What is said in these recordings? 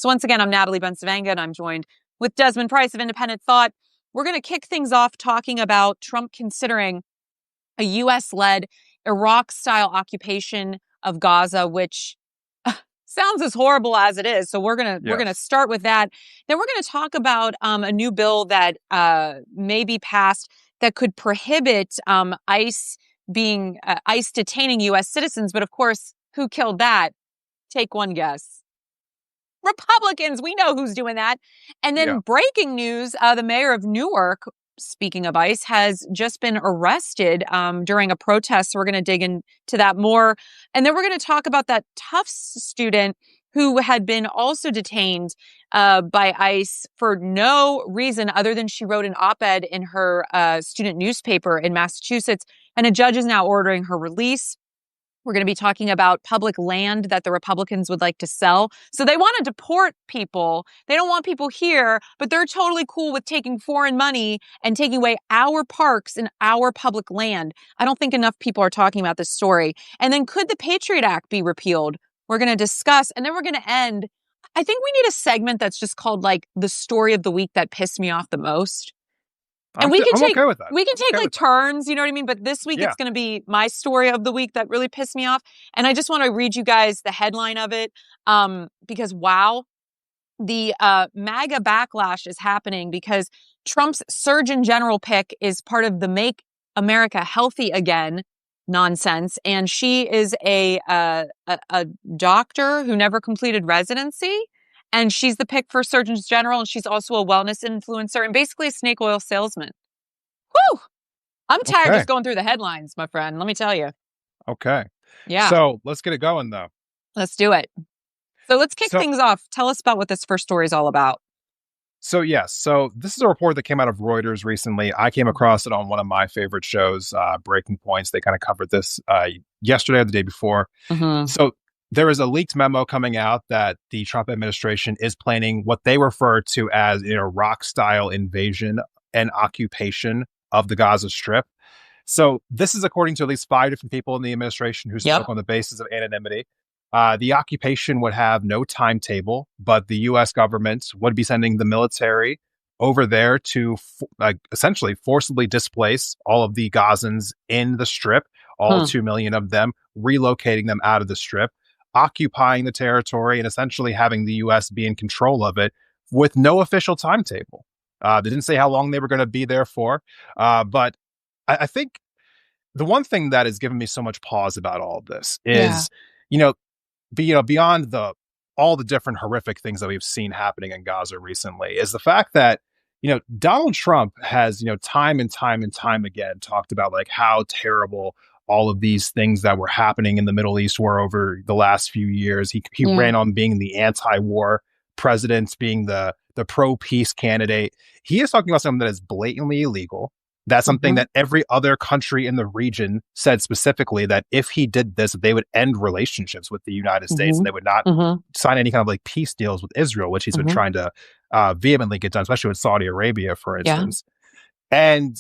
So once again, I'm Natalie Bencavanga, and I'm joined with Desmond Price of Independent Thought. We're going to kick things off talking about Trump considering a U.S.-led Iraq-style occupation of Gaza, which sounds as horrible as it is. So we're gonna start with that. Then we're gonna talk about a new bill that may be passed that could prohibit ICE detaining U.S. citizens. But of course, who killed that? Take one guess. Republicans. We know who's doing that. And then breaking news: the mayor of Newark, speaking of ICE, has just been arrested during a protest. So we're going to dig into that more. And then we're going to talk about that Tufts student who had been also detained by ICE for no reason other than she wrote an op-ed in her student newspaper in Massachusetts. And a judge is now ordering her release. We're going to be talking about public land that the Republicans would like to sell. So they want to deport people. They don't want people here, but they're totally cool with taking foreign money and taking away our parks and our public land. I don't think enough people are talking about this story. And then could the Patriot Act be repealed? We're going to discuss, and then we're going to end. I think we need a segment that's just called like the story of the week that pissed me off the most. And we can take, okay with that. We can take like turns, you know what I mean? But this week it's going to be my story of the week that really pissed me off. And I just want to read you guys the headline of it because, wow, the MAGA backlash is happening because Trump's Surgeon General pick is part of the Make America Healthy Again nonsense. And she is a doctor who never completed residency. And she's the pick for Surgeon General, and she's also a wellness influencer and basically a snake oil salesman. Whew! I'm tired just going through the headlines, my friend. Let me tell you. Okay. Yeah. So let's get it going, though. Let's do it. So let's kick things off. Tell us about what this first story is all about. So yes, so this is a report that came out of Reuters recently. I came across it on one of my favorite shows, Breaking Points. They kind of covered this yesterday or the day before. Mm-hmm. So there is a leaked memo coming out that the Trump administration is planning what they refer to as an Iraq-style invasion and occupation of the Gaza Strip. So this is according to at least 5 different people in the administration who spoke on the basis of anonymity. The occupation would have no timetable, but the U.S. government would be sending the military over there to essentially forcibly displace all of the Gazans in the Strip, all 2 million of them, relocating them out of the Strip, occupying the territory, and essentially having the U.S. be in control of it with no official timetable. They didn't say how long they were going to be there for, but I think the one thing that has given me so much pause about all of this is, beyond all the different horrific things that we've seen happening in Gaza recently, is the fact that, Donald Trump has, time and time and time again talked about like how terrible all of these things that were happening in the Middle East were over the last few years. He ran on being the anti-war president, being the pro-peace candidate. He is talking about something that is blatantly illegal. That's something that every other country in the region said specifically that if he did this, they would end relationships with the United States and they would not sign any kind of like peace deals with Israel, which he's been trying to vehemently get done, especially with Saudi Arabia, for instance. And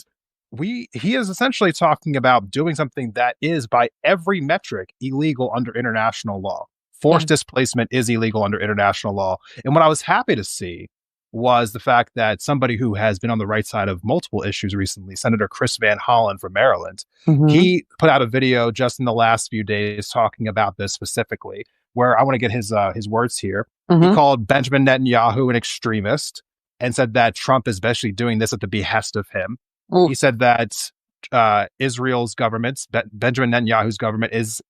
he is essentially talking about doing something that is, by every metric, illegal under international law. Forced displacement is illegal under international law. And what I was happy to see was the fact that somebody who has been on the right side of multiple issues recently, Senator Chris Van Hollen from Maryland, he put out a video just in the last few days talking about this specifically, where I want to get his words here. He called Benjamin Netanyahu an extremist and said that Trump is basically doing this at the behest of him. He said that Israel's government, Benjamin Netanyahu's government, is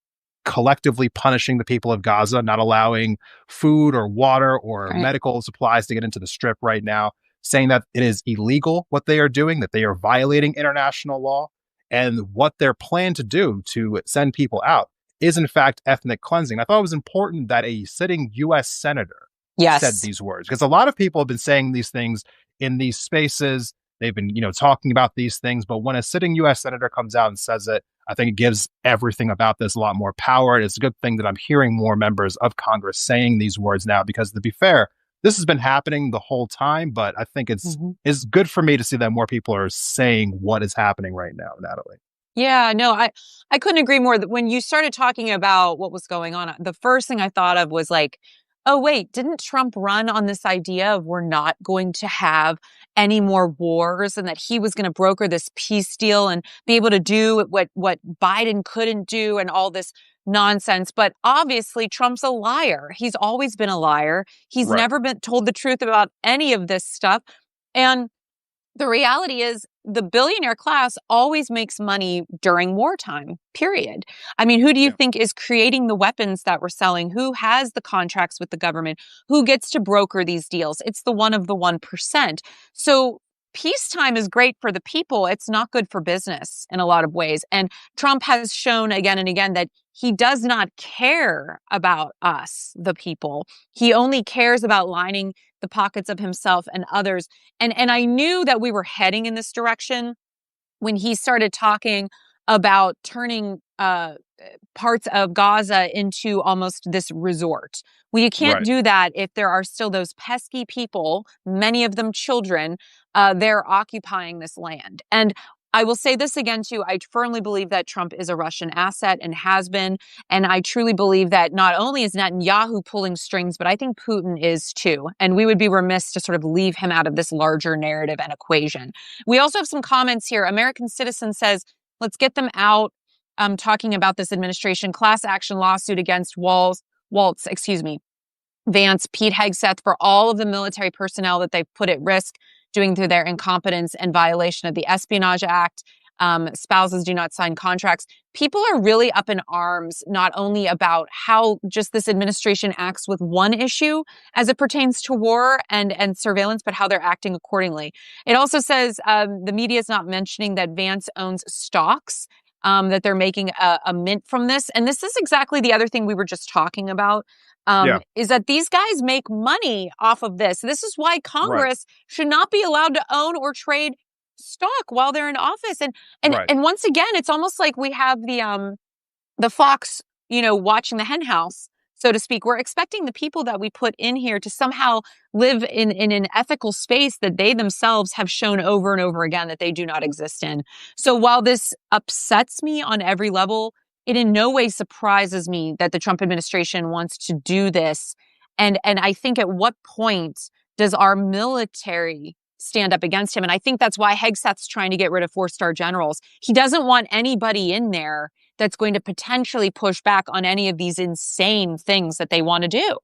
collectively punishing the people of Gaza, not allowing food or water or medical supplies to get into the Strip right now, saying that it is illegal what they are doing, that they are violating international law, and what they're planned to do to send people out is in fact ethnic cleansing. I thought it was important that a sitting U.S. senator said these words, because a lot of people have been saying these things in these spaces. They've been, talking about these things, but when a sitting U.S. senator comes out and says it, I think it gives everything about this a lot more power. And it's a good thing that I'm hearing more members of Congress saying these words now, because to be fair, this has been happening the whole time, but I think it's good for me to see that more people are saying what is happening right now, Natalie. Yeah, no, I couldn't agree more. When you started talking about what was going on, the first thing I thought of was like, oh, wait, didn't Trump run on this idea of we're not going to have any more wars and that he was going to broker this peace deal and be able to do what Biden couldn't do and all this nonsense? But obviously, Trump's a liar. He's always been a liar. He's Right. never been told the truth about any of this stuff. And the reality is the billionaire class always makes money during wartime, period. I mean, who do you Yeah. think is creating the weapons that we're selling? Who has the contracts with the government? Who gets to broker these deals? It's the one of the 1%. So peacetime is great for the people. It's not good for business in a lot of ways. And Trump has shown again and again that he does not care about us, the people. He only cares about lining the pockets of himself and others. And I knew that we were heading in this direction when he started talking about turning parts of Gaza into almost this resort. Well, you can't Right. do that if there are still those pesky people, many of them children, they're occupying this land. And I will say this again, too. I firmly believe that Trump is a Russian asset and has been. And I truly believe that not only is Netanyahu pulling strings, but I think Putin is too. And we would be remiss to sort of leave him out of this larger narrative and equation. We also have some comments here. American Citizen says, let's get them out. Talking about this administration class action lawsuit against Waltz, Vance, Pete Hegseth for all of the military personnel that they've put at risk doing through their incompetence and violation of the Espionage Act. Spouses do not sign contracts. People are really up in arms, not only about how just this administration acts with one issue as it pertains to war and surveillance, but how they're acting accordingly. It also says the media is not mentioning that Vance owns stocks, that they're making a mint from this. And this is exactly the other thing we were just talking about. Yeah. Is that these guys make money off of this. This is why Right. Congress should not be allowed to own or trade stock while they're in office. And and Right. and once again, it's almost like we have the fox, watching the hen house, so to speak. We're expecting the people that we put in here to somehow live in an ethical space that they themselves have shown over and over again that they do not exist in. So while this upsets me on every level, it in no way surprises me that the Trump administration wants to do this. And I think at what point does our military stand up against him? And I think that's why Hegseth's trying to get rid of 4-star generals. He doesn't want anybody in there that's going to potentially push back on any of these insane things that they want to do.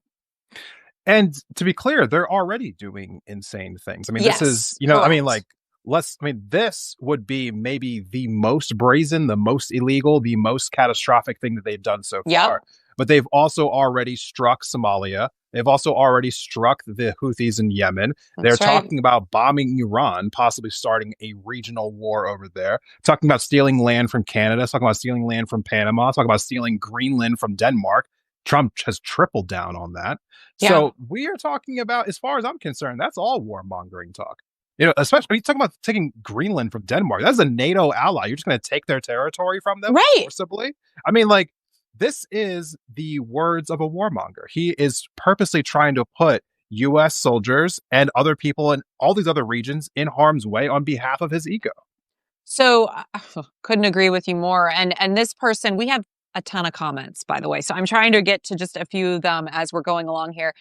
And to be clear, they're already doing insane things. I mean, this is, Yes, correct. this would be maybe the most brazen, the most illegal, the most catastrophic thing that they've done so Yep, far. But they've also already struck Somalia. They've also already struck the Houthis in Yemen. They're that's right. talking about bombing Iran, possibly starting a regional war over there. Talking about stealing land from Canada, talking about stealing land from Panama, talking about stealing Greenland from Denmark. Trump has tripled down on that. Yeah, So we are talking about, as far as I'm concerned, that's all warmongering talk. Especially when you talk about taking Greenland from Denmark. That's a NATO ally. You're just going to take their territory from them right. forcibly. I mean, like, this is the words of a warmonger. He is purposely trying to put U.S. soldiers and other people in all these other regions in harm's way on behalf of his ego. So couldn't agree with you more. And this person, we have a ton of comments, by the way. So I'm trying to get to just a few of them as we're going along here.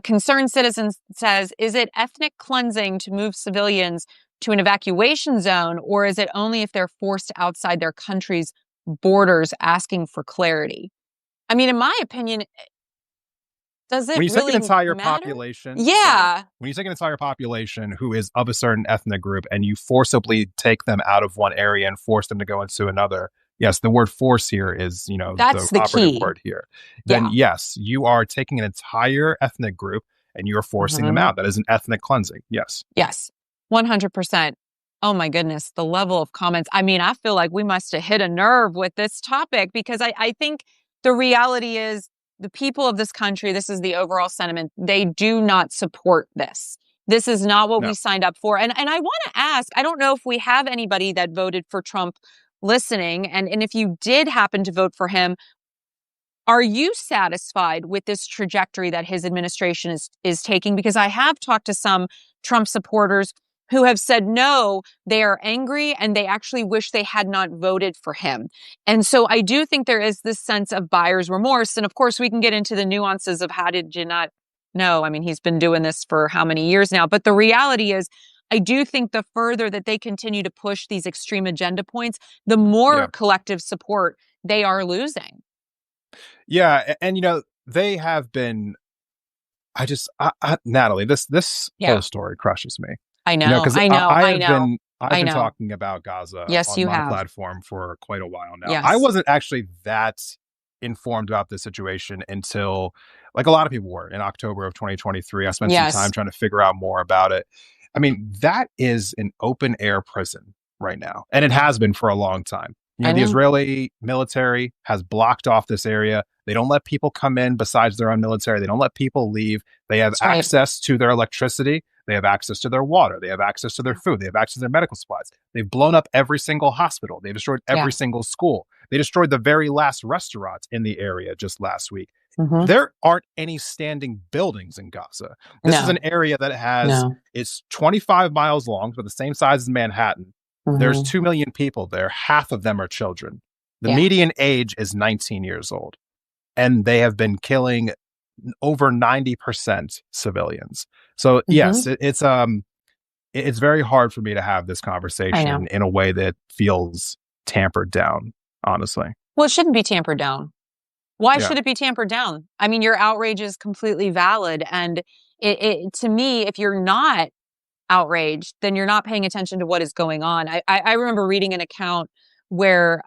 Concerned Citizen says, is it ethnic cleansing to move civilians to an evacuation zone, or is it only if they're forced outside their country's borders asking for clarity? I mean, in my opinion, does it When you take really an entire matter? population, Yeah, when you take an entire population who is of a certain ethnic group and you forcibly take them out of one area and force them to go into another, yes, the word force here is, the that's the operative key. word here. Then Yeah. yes, you are taking an entire ethnic group and you're forcing them Mhm. out. That is an ethnic cleansing. Yes. Yes, 100%. Oh my goodness, the level of comments. I mean, I feel like we must have hit a nerve with this topic because I think the reality is the people of this country, this is the overall sentiment, they do not support this. This is not what No. we signed up for. And I want to ask, I don't know if we have anybody that voted for Trump listening. And if you did happen to vote for him, are you satisfied with this trajectory that his administration is taking? Because I have talked to some Trump supporters who have said no, they are angry and they actually wish they had not voted for him. And so I do think there is this sense of buyer's remorse. And of course, we can get into the nuances of how did you not know? I mean, he's been doing this for how many years now? But the reality is, I do think the further that they continue to push these extreme agenda points, the more Yeah. collective support they are losing. Yeah. And, they have been, Natalie, this whole Yeah, story crushes me, I know. because I know. I I have know. I've I been know. talking about Gaza Yes, on you my have. platform for quite a while now. I Yes. wasn't actually that informed about this situation until, like a lot of people were, in October of 2023. I spent some time Yes. trying to figure out more about it. I mean, that is an open air prison right now, and it has been for a long time. I The know. Israeli military has blocked off this area. They don't let people come in besides their own military. They don't let people leave. They have That's right. access to their electricity. They have access to their water. They have access to their food. They have access to their medical supplies. They've blown up every single hospital. They destroyed Yeah. every single school. They destroyed the very last restaurant in the area just last week. Mm-hmm. There aren't any standing buildings in Gaza. This is No. an area that No. it's 25 miles long, but the same size as Manhattan. There's Mm-hmm. 2 million people there. Half of them are children. The Yeah. median age is 19 years old. And they have been killing over 90% civilians. So Mm-hmm. yes, it's very hard for me to have this I know. conversation in a way that feels tampered down, honestly. Well, it shouldn't be tampered down. Why Yeah. should it be tampered down? I mean, your outrage is completely valid. And to me, if you're not outraged, then you're not paying attention to what is going on. I remember reading an account where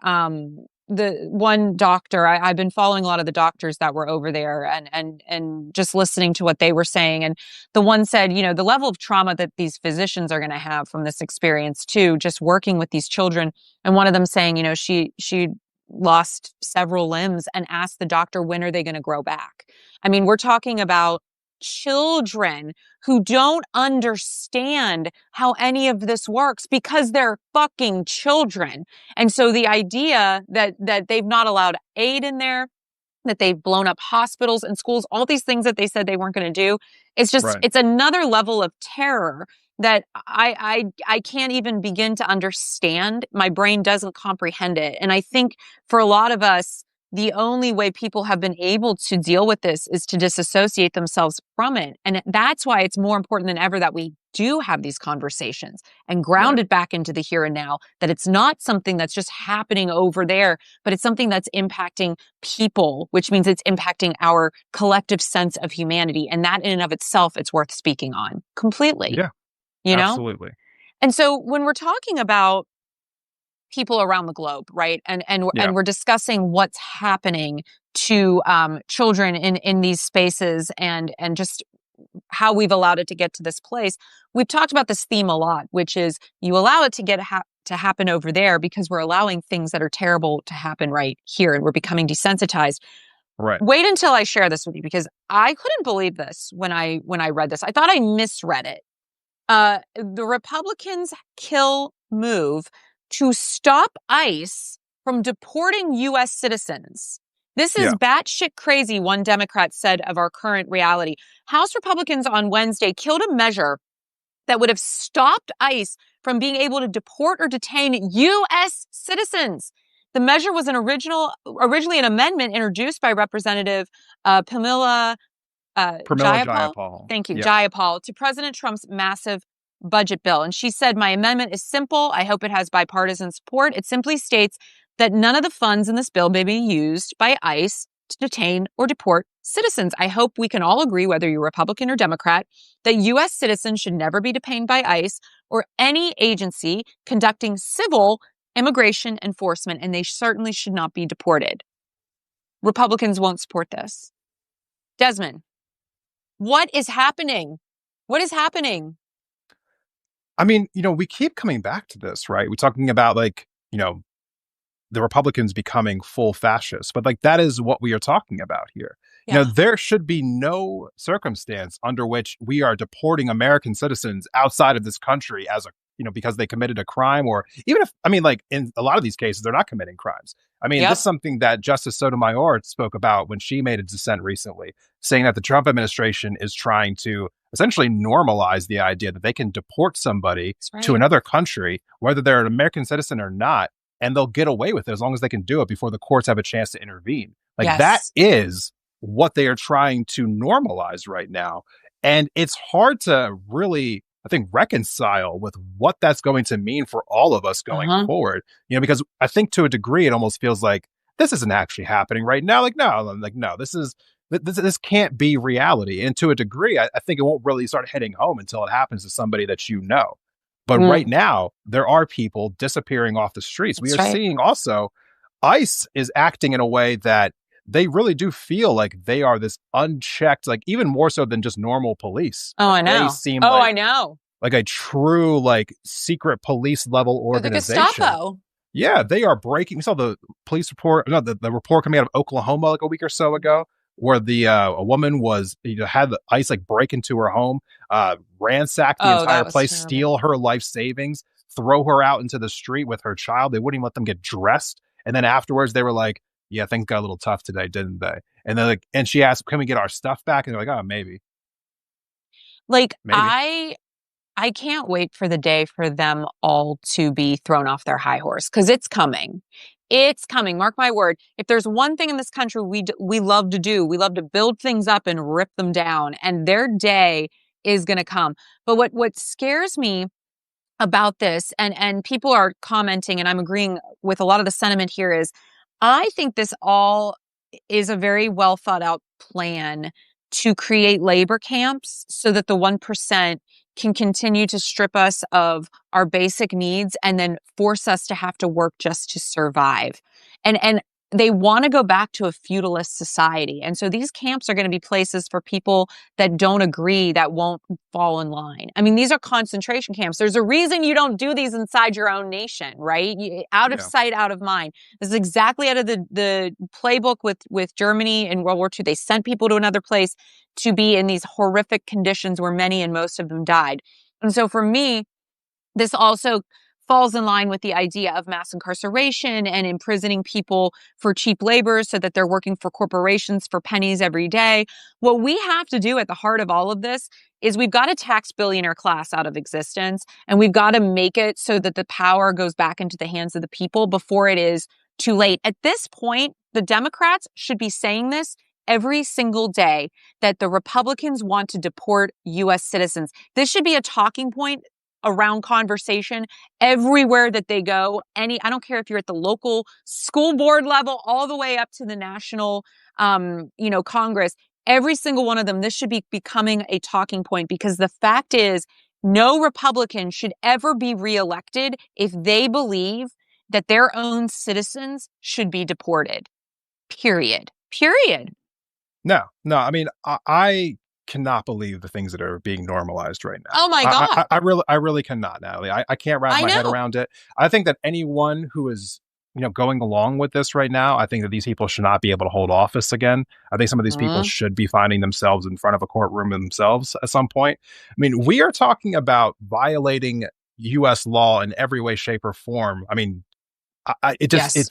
the one doctor, I've been following a lot of the doctors that were over there and just listening to what they were saying. And the one said, the level of trauma that these physicians are going to have from this experience too, just working with these children. And one of them saying, she lost several limbs and asked the doctor, when are they going to grow back? I mean, we're talking about children who don't understand how any of this works because they're fucking children. And so the idea that they've not allowed aid in there, that they've blown up hospitals and schools, all these things that they said they weren't going to do, Right. it's another level of terror that I can't even begin to understand. My brain doesn't comprehend it. And I think for a lot of us, the only way people have been able to deal with this is to disassociate themselves from it. And that's why it's more important than ever that we do have these conversations and ground Right. it back into the here and now, that it's not something that's just happening over there, but it's something that's impacting people, which means it's impacting our collective sense of humanity. And that in and of itself, it's worth speaking on completely, Yeah, you know? absolutely. And so when we're talking about people around the globe, right? And Yeah. we're discussing what's happening to children in these spaces and just how we've allowed it to get to this place. We've talked about this theme a lot, which is you allow it to to happen over there because we're allowing things that are terrible to happen right here, and we're becoming desensitized. Right. Wait until I share this with you, because I couldn't believe this when I read this. I thought I misread it. The Republicans kill move to stop ICE from deporting U.S. citizens. This is Yeah. batshit crazy, one Democrat said of our current reality. House Republicans on Wednesday killed a measure that would have stopped ICE from being able to deport or detain U.S. citizens. The measure was originally an amendment introduced by Representative Pamela Pramila Jayapal. Jayapal. Thank you, Yeah. Jayapal, to President Trump's massive budget bill. And she said, my amendment is simple. I hope it has bipartisan support. It simply states that none of the funds in this bill may be used by ICE to detain or deport citizens. I hope we can all agree, whether you're Republican or Democrat, that U.S. citizens should never be detained by ICE or any agency conducting civil immigration enforcement, and they certainly should not be deported. Republicans won't support this. Desmond, what is happening? What is happening? I mean, we keep coming back to this, right? We're talking about, like, the Republicans becoming full fascists, but like that is what we are talking about here. Yeah. There should be no circumstance under which we are deporting American citizens outside of this country as because they committed a crime, or even if, I mean, like in a lot of these cases, they're not committing crimes. I mean, this Yep. is something that Justice Sotomayor spoke about when she made a dissent recently, saying that the Trump administration is trying to essentially normalize the idea that they can deport somebody That's to right. another country, whether they're an American citizen or not, and they'll get away with it as long as they can do it before the courts have a chance to intervene. Like that Yes. is what they are trying to normalize right now. And it's hard to really, I think, reconcile with what that's going to mean for all of us going Uh-huh. forward. Because I think to a degree, it almost feels like this isn't actually happening right now. Like, no, this can't be reality. And to a degree, I think it won't really start hitting home until it happens to somebody that you know. But right Mm, now, there are people disappearing off the streets. We that's are right. seeing also ICE is acting in a way that they really do feel like they are this unchecked, like even more so than just normal police. Oh, Like I they know. seem Oh, I know. like a true like secret police level They're the organization. Gestapo. Yeah, they are breaking. We saw the police report, no, the report coming out of Oklahoma like a week or so ago, where the a woman was had the ICE like break into her home, ransack the Oh, entire that was place, terrible. steal her life savings, throw her out into the street with her child. They wouldn't even let them get dressed, and then afterwards they were like, "Yeah, things got a little tough today, didn't they?" And then like, and she asked, "Can we get our stuff back?" And they're like, "Oh, maybe, Like, maybe." I can't wait for the day for them all to be thrown off their high horse because it's coming. It's coming. Mark my word. If there's one thing in this country we love to do, we love to build things up and rip them down, and their day is going to come. But what scares me about this, and people are commenting, and I'm agreeing with a lot of the sentiment here, is I think this all is a very well thought out plan to create labor camps so that the 1% can continue to strip us of our basic needs and then force us to have to work just to survive. And they want to go back to a feudalist society. And so these camps are going to be places for people that don't agree, that won't fall in line. I mean, these are concentration camps. There's a reason you don't do these inside your own nation, right? Out of Yeah. sight, out of mind. This is exactly out of the playbook with Germany in World War II. They sent people to another place to be in these horrific conditions where many and most of them died. And so for me, this also falls in line with the idea of mass incarceration and imprisoning people for cheap labor so that they're working for corporations for pennies every day. What we have to do at the heart of all of this is we've got to tax billionaire class out of existence, and we've got to make it so that the power goes back into the hands of the people before it is too late. At this point, the Democrats should be saying this every single day, that the Republicans want to deport U.S. citizens. This should be a talking point around conversation everywhere that they go. I don't care if you're at the local school board level, all the way up to the national, Congress. Every single one of them, this should be becoming a talking point, because the fact is, no Republican should ever be reelected if they believe that their own citizens should be deported. Period. Period. No, no. I mean, I cannot believe the things that are being normalized right now. Oh my God. I really cannot, Natalie. I can't wrap I my head know. around it. I think that anyone who is, going along with this right now, I think that these people should not be able to hold office again. I think some of these people Mm, should be finding themselves in front of a courtroom themselves at some point. I mean, we are talking about violating U.S. law in every way, shape, or form. I mean, it just yes.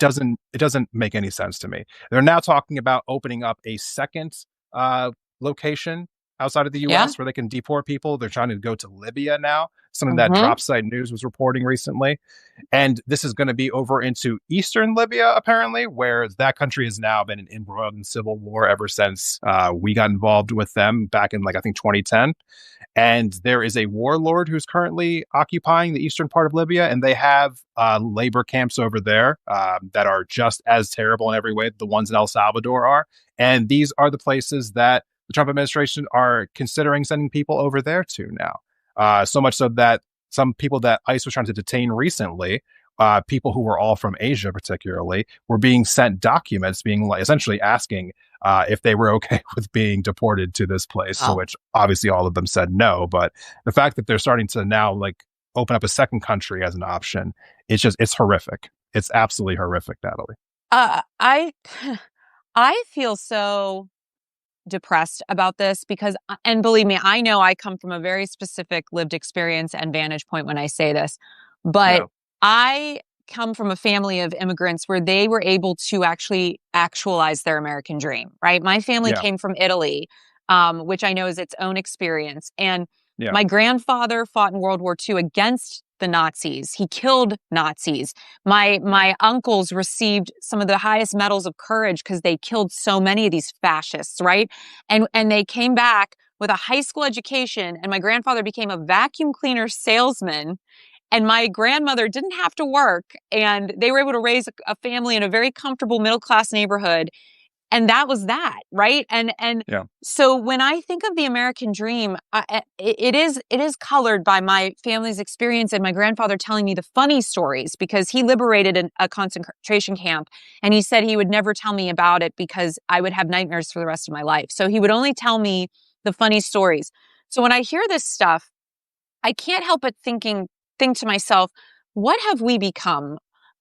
it doesn't make any sense to me. They're now talking about opening up a second uh, location outside of the Yeah. U.S. where they can deport people. They're trying to go to Libya now. Something that Hmm. Dropside News was reporting recently, and this is going to be over into eastern Libya, apparently, where that country has now been embroiled in civil war ever since we got involved with them back in, like, I think 2010. And there is a warlord who's currently occupying the eastern part of Libya, and they have labor camps over there that are just as terrible in every way that the ones in El Salvador are. And these are the places that the Trump administration are considering sending people over there to now. So much so that some people that ICE was trying to detain recently, people who were all from Asia, particularly, were being sent documents, being like essentially asking if they were okay with being deported to this place. To Oh. which obviously all of them said no. But the fact that they're starting to now like open up a second country as an option, it's horrific. It's absolutely horrific, Natalie. I I feel so depressed about this because, and believe me, I know I come from a very specific lived experience and vantage point when I say this, but Yeah. I come from a family of immigrants where they were able to actually actualize their American dream, right? My family Yeah. came from Italy, which I know is its own experience. And Yeah. my grandfather fought in World War II against the Nazis. He killed Nazis. My uncles received some of the highest medals of courage because they killed so many of these fascists, right? And they came back with a high school education, and my grandfather became a vacuum cleaner salesman, and my grandmother didn't have to work, and they were able to raise a family in a very comfortable middle class neighborhood. And that was that, right? And Yeah. so when I think of the American dream, it is colored by my family's experience and my grandfather telling me the funny stories because he liberated a concentration camp, and he said he would never tell me about it because I would have nightmares for the rest of my life. So he would only tell me the funny stories. So when I hear this stuff, I can't help but think to myself, what have we become?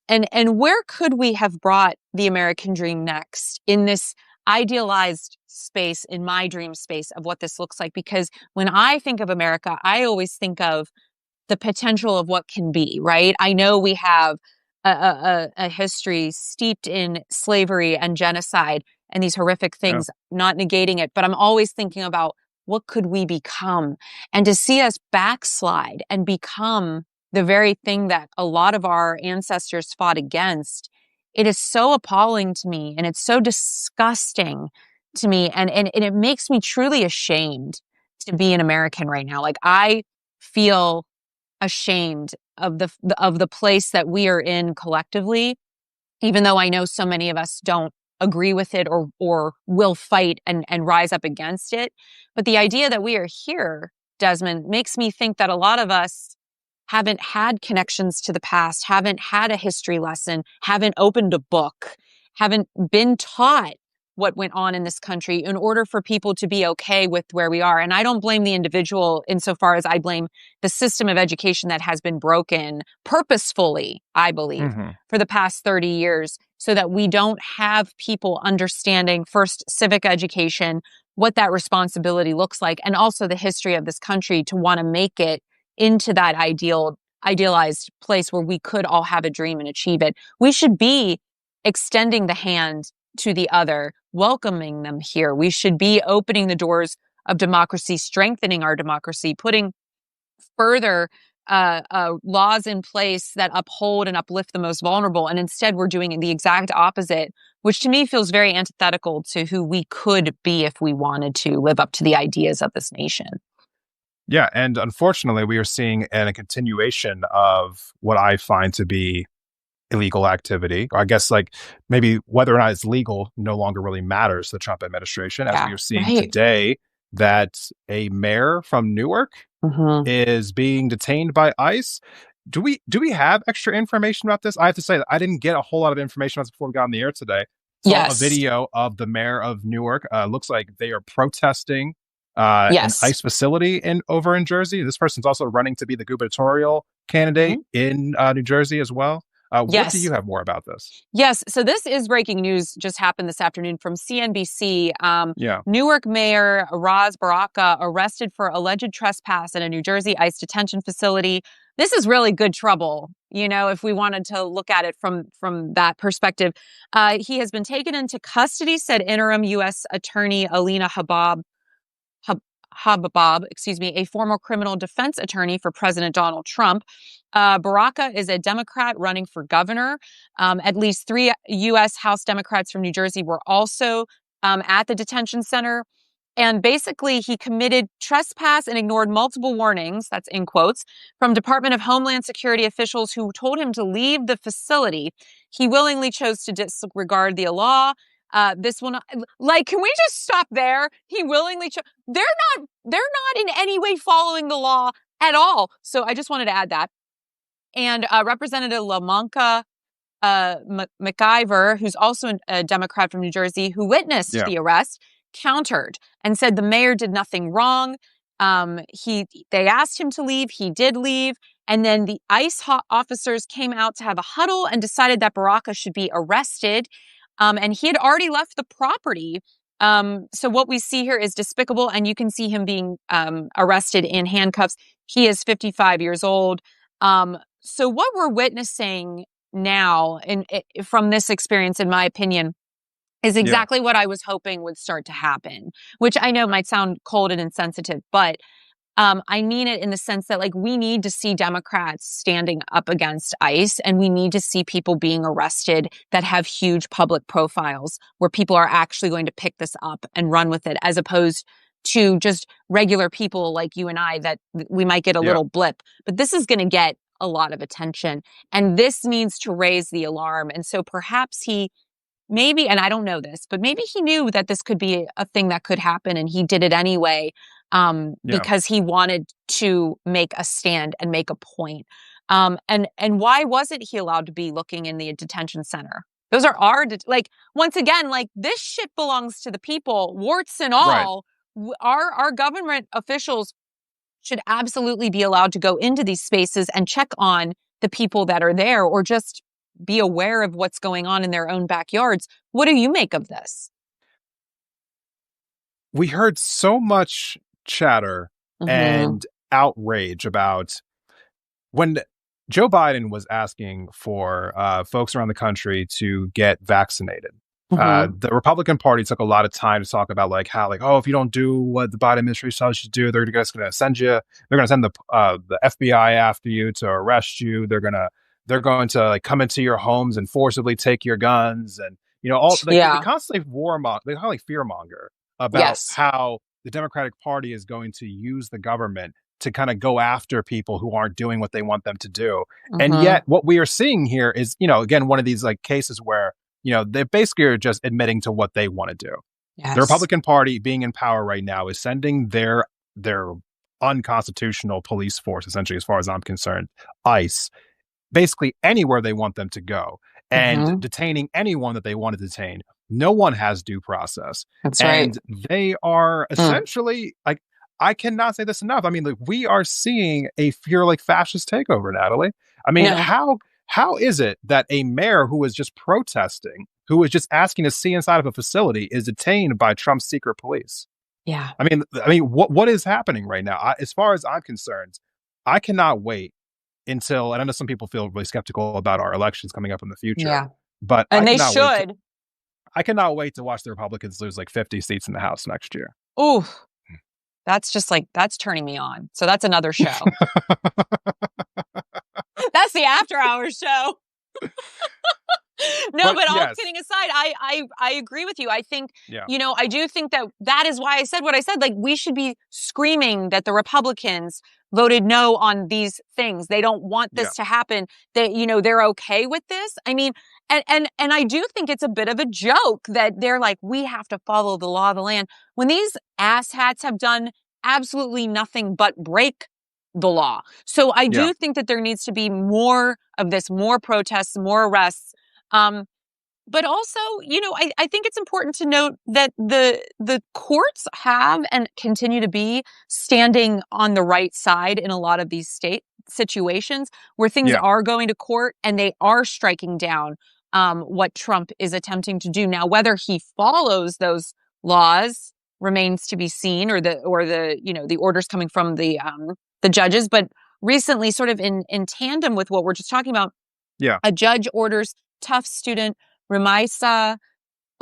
And where could we have brought the American dream next in this idealized space, in my dream space of what this looks like? Because when I think of America, I always think of the potential of what can be, right? I know we have a history steeped in slavery and genocide and these horrific Yeah. things, not negating it, but I'm always thinking about what could we become? And to see us backslide and become the very thing that a lot of our ancestors fought against, it is so appalling to me and it's so disgusting to me. And it makes me truly ashamed to be an American right now. Like I feel ashamed of the place that we are in collectively, even though I know so many of us don't agree with it or will fight and rise up against it. But the idea that we are here, Desmond, makes me think that a lot of us haven't had connections to the past, haven't had a history lesson, haven't opened a book, haven't been taught what went on in this country in order for people to be okay with where we are. And I don't blame the individual insofar as I blame the system of education that has been broken purposefully, I believe, Hmm. for the past 30 years so that we don't have people understanding first civic education, what that responsibility looks like, and also the history of this country to want to make it into that idealized place where we could all have a dream and achieve it. We should be extending the hand to the other, welcoming them here. We should be opening the doors of democracy, strengthening our democracy, putting further laws in place that uphold and uplift the most vulnerable. And instead, we're doing the exact opposite, which to me feels very antithetical to who we could be if we wanted to live up to the ideas of this nation. Yeah, and unfortunately, we are seeing a continuation of what I find to be illegal activity. Or I guess like maybe whether or not it's legal no longer really matters to the Trump administration, as we Yeah, are seeing right. today that a mayor from Newark Mm-hmm. is being detained by ICE. Do we have extra information about this? I have to say that I didn't get a whole lot of information on this before we got on the air today. Saw a Yes. video of the mayor of Newark. Looks like they are protesting an Yes. ICE facility over in Jersey. This person's also running to be the gubernatorial candidate Mhm. in New Jersey as well. What do Yes. you have more about this? Yes. So this is breaking news, just happened this afternoon from CNBC. Yeah, Newark Mayor Raz Baraka arrested for alleged trespass at a New Jersey ICE detention facility. This is really good trouble, if we wanted to look at it from that perspective. He has been taken into custody, said interim U.S. Attorney Alina Hab- Hababab, a former criminal defense attorney for President Donald Trump. Baraka is a Democrat running for governor. At least three U.S. House Democrats from New Jersey were also at the detention center. And basically, he committed trespass and ignored multiple warnings, that's in quotes, from Department of Homeland Security officials who told him to leave the facility. He willingly chose to disregard the law. This will not, like, can we just stop there? He willingly chose. They're not in any way following the law at all. So I just wanted to add that. And Representative LaMonca McIver, who's also a Democrat from New Jersey, who witnessed yeah, the arrest, countered and said the mayor did nothing wrong. They asked him to leave. He did leave. And then the ICE officers came out to have a huddle and decided that Baraka should be arrested. And he had already left the property So what we see here is despicable, and you can see him being arrested in handcuffs. He is 55 years old. So what we're witnessing now, from this experience, in my opinion, is Yeah. exactly what I was hoping would start to happen, which I know might sound cold and insensitive, but I mean it in the sense that, like, we need to see Democrats standing up against ICE, and we need to see people being arrested that have huge public profiles where people are actually going to pick this up and run with it, as opposed to just regular people like you and I that we might get a Yeah. little blip. But this is going to get a lot of attention, and this needs to raise the alarm. And so perhaps he maybe, and I don't know this, but maybe he knew that this could be a thing that could happen, and he did it anyway, Yeah. because he wanted to make a stand and make a point. And why wasn't he allowed to be looking in the detention center? Those are like, once again, like, this shit belongs to the people, warts and Right. all. Our government officials should absolutely be allowed to go into these spaces and check on the people that are there, or just be aware of what's going on in their own backyards. What do you make of this? We heard so much chatter Mm-hmm. and outrage about when Joe Biden was asking for folks around the country to get vaccinated. Mm-hmm. The Republican Party took a lot of time to talk about, like, how, like, oh, if you don't do what the Biden administration tells you to do, they're just going to send you. They're going to send the FBI after you to arrest you. They're going to like come into your homes and forcibly take your guns, and all, like, they Yeah. constantly they constantly fearmonger about Yes. how the Democratic Party is going to use the government to kind of go after people who aren't doing what they want them to do. And Mm-hmm. yet what we are seeing here is, again, one of these like cases where, they basically are just admitting to what they want to do. The Yes. Republican Party being in power right now is sending their unconstitutional police force, essentially, as far as I'm concerned, ICE, basically anywhere they want them to go, and Mm-hmm. detaining anyone that they want to detain. No one has due process. That's right. And they are Mm. essentially like, I cannot say this enough. I mean, like, we are seeing a pure like fascist takeover, Natalie. I mean, Yeah. how is it that a mayor who was just protesting, who was just asking to see inside of a facility, is detained by Trump's secret police? Yeah. I mean, what is happening right now? As far as I'm concerned, I cannot wait until, and I know some people feel really skeptical about our elections coming up in the future, Yeah. but And they should. I cannot wait to watch the Republicans lose like 50 seats in the House next year. Ooh, that's just like, that's turning me on. So that's another show. That's the after hours show. No, But but all yes, kidding aside, I agree with you. I think, yeah, I do think that is why I said what I said. Like, we should be screaming that the Republicans voted no on these things. They don't want yeah, this to happen. That, they're okay with this. I mean, and I do think it's a bit of a joke that they're like, we have to follow the law of the land, when these asshats have done absolutely nothing but break the law. So I yeah, do think that there needs to be more of this, more protests, more arrests. Um, but also, I think it's important to note that the courts have and continue to be standing on the right side in a lot of these state situations where things yeah, are going to court, and they are striking down what Trump is attempting to do. Now, whether he follows those laws remains to be seen, or the orders coming from the judges. But recently, sort of in tandem with what we're just talking about, yeah, a judge orders Tufts student Ramaisa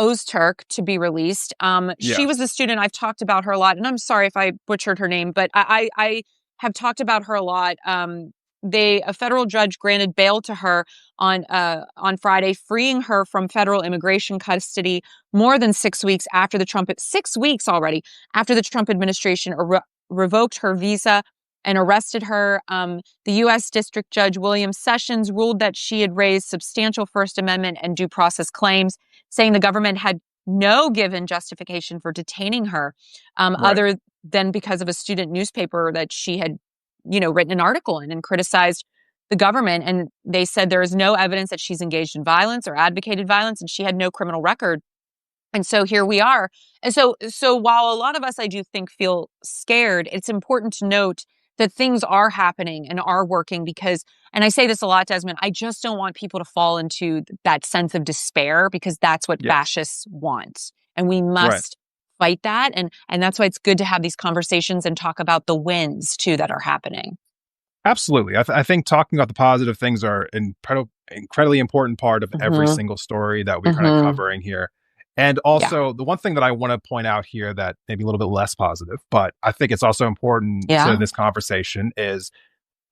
Ozturk to be released. She was a yes, student. I've talked about her a lot, and I'm sorry if I butchered her name, but I have talked about her a lot. A federal judge granted bail to her on Friday, freeing her from federal immigration custody more than 6 weeks after 6 weeks already after the Trump administration revoked her visa and arrested her. The U.S. District Judge William Sessions ruled that she had raised substantial First Amendment and due process claims, saying the government had no given justification for detaining her, right, other than because of a student newspaper that she had, written an article in and criticized the government. And they said there is no evidence that she's engaged in violence or advocated violence, and she had no criminal record. And so here we are. And so while a lot of us, I do think, feel scared, it's important to note that things are happening and are working, because, and I say this a lot, Desmond, I just don't want people to fall into that sense of despair, because that's what yes, fascists want. And we right, must fight that. And that's why it's good to have these conversations and talk about the wins too that are happening. Absolutely. I think talking about the positive things are an incredibly important part of every Mm-hmm. single story that we're kind of Mm-hmm. covering here. And Yeah. also, the one thing that I want to point out here that maybe a little bit less positive, but I think it's also important to Yeah. this conversation is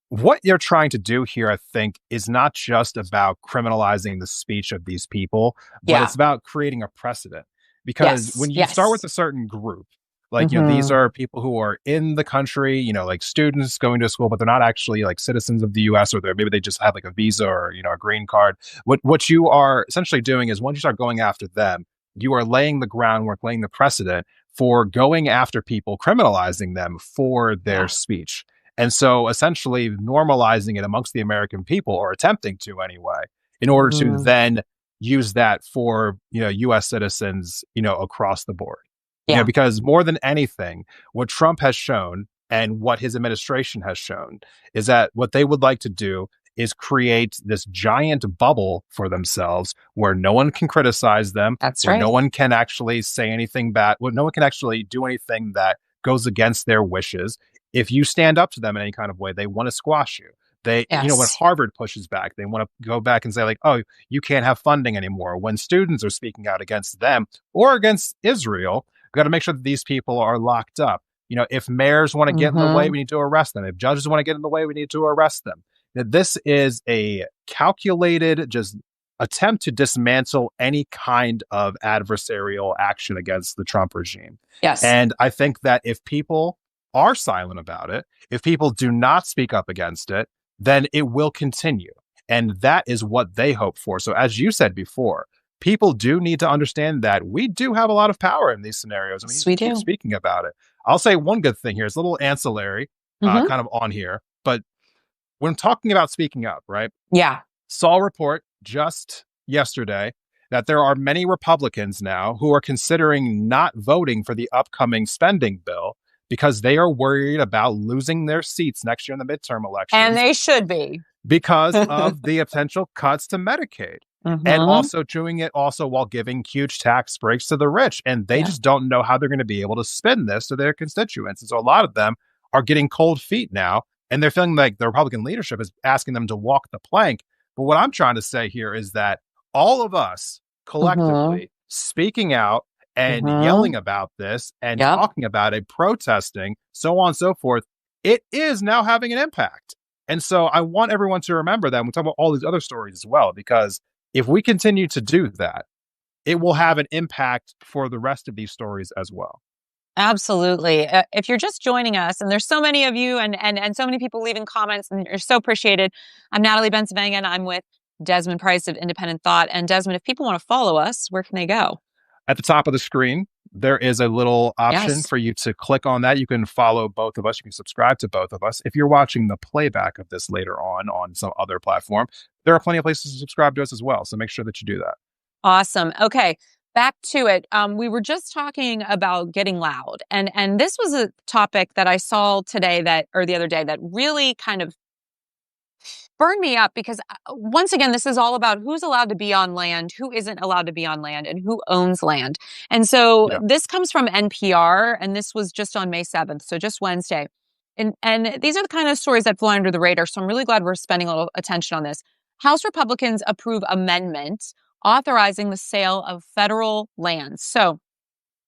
what you're trying to do here, I think, is not just about criminalizing the speech of these people, but Yeah. it's about creating a precedent. Because Yes. when you start with Yes. a certain group, like, these Mm-hmm. are people who are in the country, like students going to school, but they're not actually like citizens of the US, or maybe they just have like a visa or, a green card. What you are essentially doing is once you start going after them, you are laying the groundwork, laying the precedent for going after people, criminalizing them for their Yeah. speech. And so essentially normalizing it amongst the American people, or attempting to anyway, in order to Mm-hmm. then use that for, US citizens, across the board. Yeah. Because more than anything, what Trump has shown and what his administration has shown is that what they would like to do is create this giant bubble for themselves where no one can criticize them, That's where no right. one can actually say anything bad, where no one can actually do anything that goes against their wishes. If you stand up to them in any kind of way, they want to squash you. When Yes. Harvard pushes back, they want to go back and say, like, oh, you can't have funding anymore. When students are speaking out against them or against Israel, we got to make sure that these people are locked up. If mayors want to get in the way, Mm-hmm. we need to arrest them. If judges want to get in the way, we need to arrest them. This is a calculated, just attempt to dismantle any kind of adversarial action against the Trump regime. Yes. And I think that if people are silent about it, if people do not speak up against it, then it will continue. And that is what they hope for. So, as you said before, people do need to understand that we do have a lot of power in these scenarios, and we need Yes, to we keep do. speaking about it. I'll say one good thing here. It's a little ancillary, Mm-hmm. kind of on here, but when talking about speaking up, right? Yeah. Saw a report just yesterday that there are many Republicans now who are considering not voting for the upcoming spending bill because they are worried about losing their seats next year in the midterm And elections they should be. because of the potential cuts to Medicaid. And Mm-hmm. also doing it also while giving huge tax breaks to the rich. And they Yeah. just don't know how they're going to be able to spend this to their constituents. And so a lot of them are getting cold feet now. And they're feeling like the Republican leadership is asking them to walk the plank. But what I'm trying to say here is that all of us Mm-hmm. collectively speaking out and Mm-hmm. yelling about this and Yep. talking about it, protesting, so on and so forth, it is now having an impact. And so I want everyone to remember that when we talk about all these other stories as well, because if we continue to do that, it will have an impact for the rest of these stories as well. Absolutely. If you're just joining us, and there's so many of you, and so many people leaving comments, and you're so appreciated. I'm Natalie Bensavenga, and I'm with Desmond Price of Independent Thought. And Desmond, if people want to follow us, where can they go? At the top of the screen, there is a little option Yes. for you to click on that. You can follow both of us. You can subscribe to both of us. If you're watching the playback of this later on some other platform, there are plenty of places to subscribe to us as well. So make sure that you do that. Awesome. Okay, back to it. We were just talking about getting loud, and this was a topic that I saw today or the other day that really kind of burned me up because once again, this is all about who's allowed to be on land, who isn't allowed to be on land, and who owns land. And so Yeah. this comes from NPR, and this was just on May 7th, so just Wednesday. And these are the kind of stories that fly under the radar. So I'm really glad we're spending a little attention on this. House Republicans approve amendment authorizing the sale of federal lands. So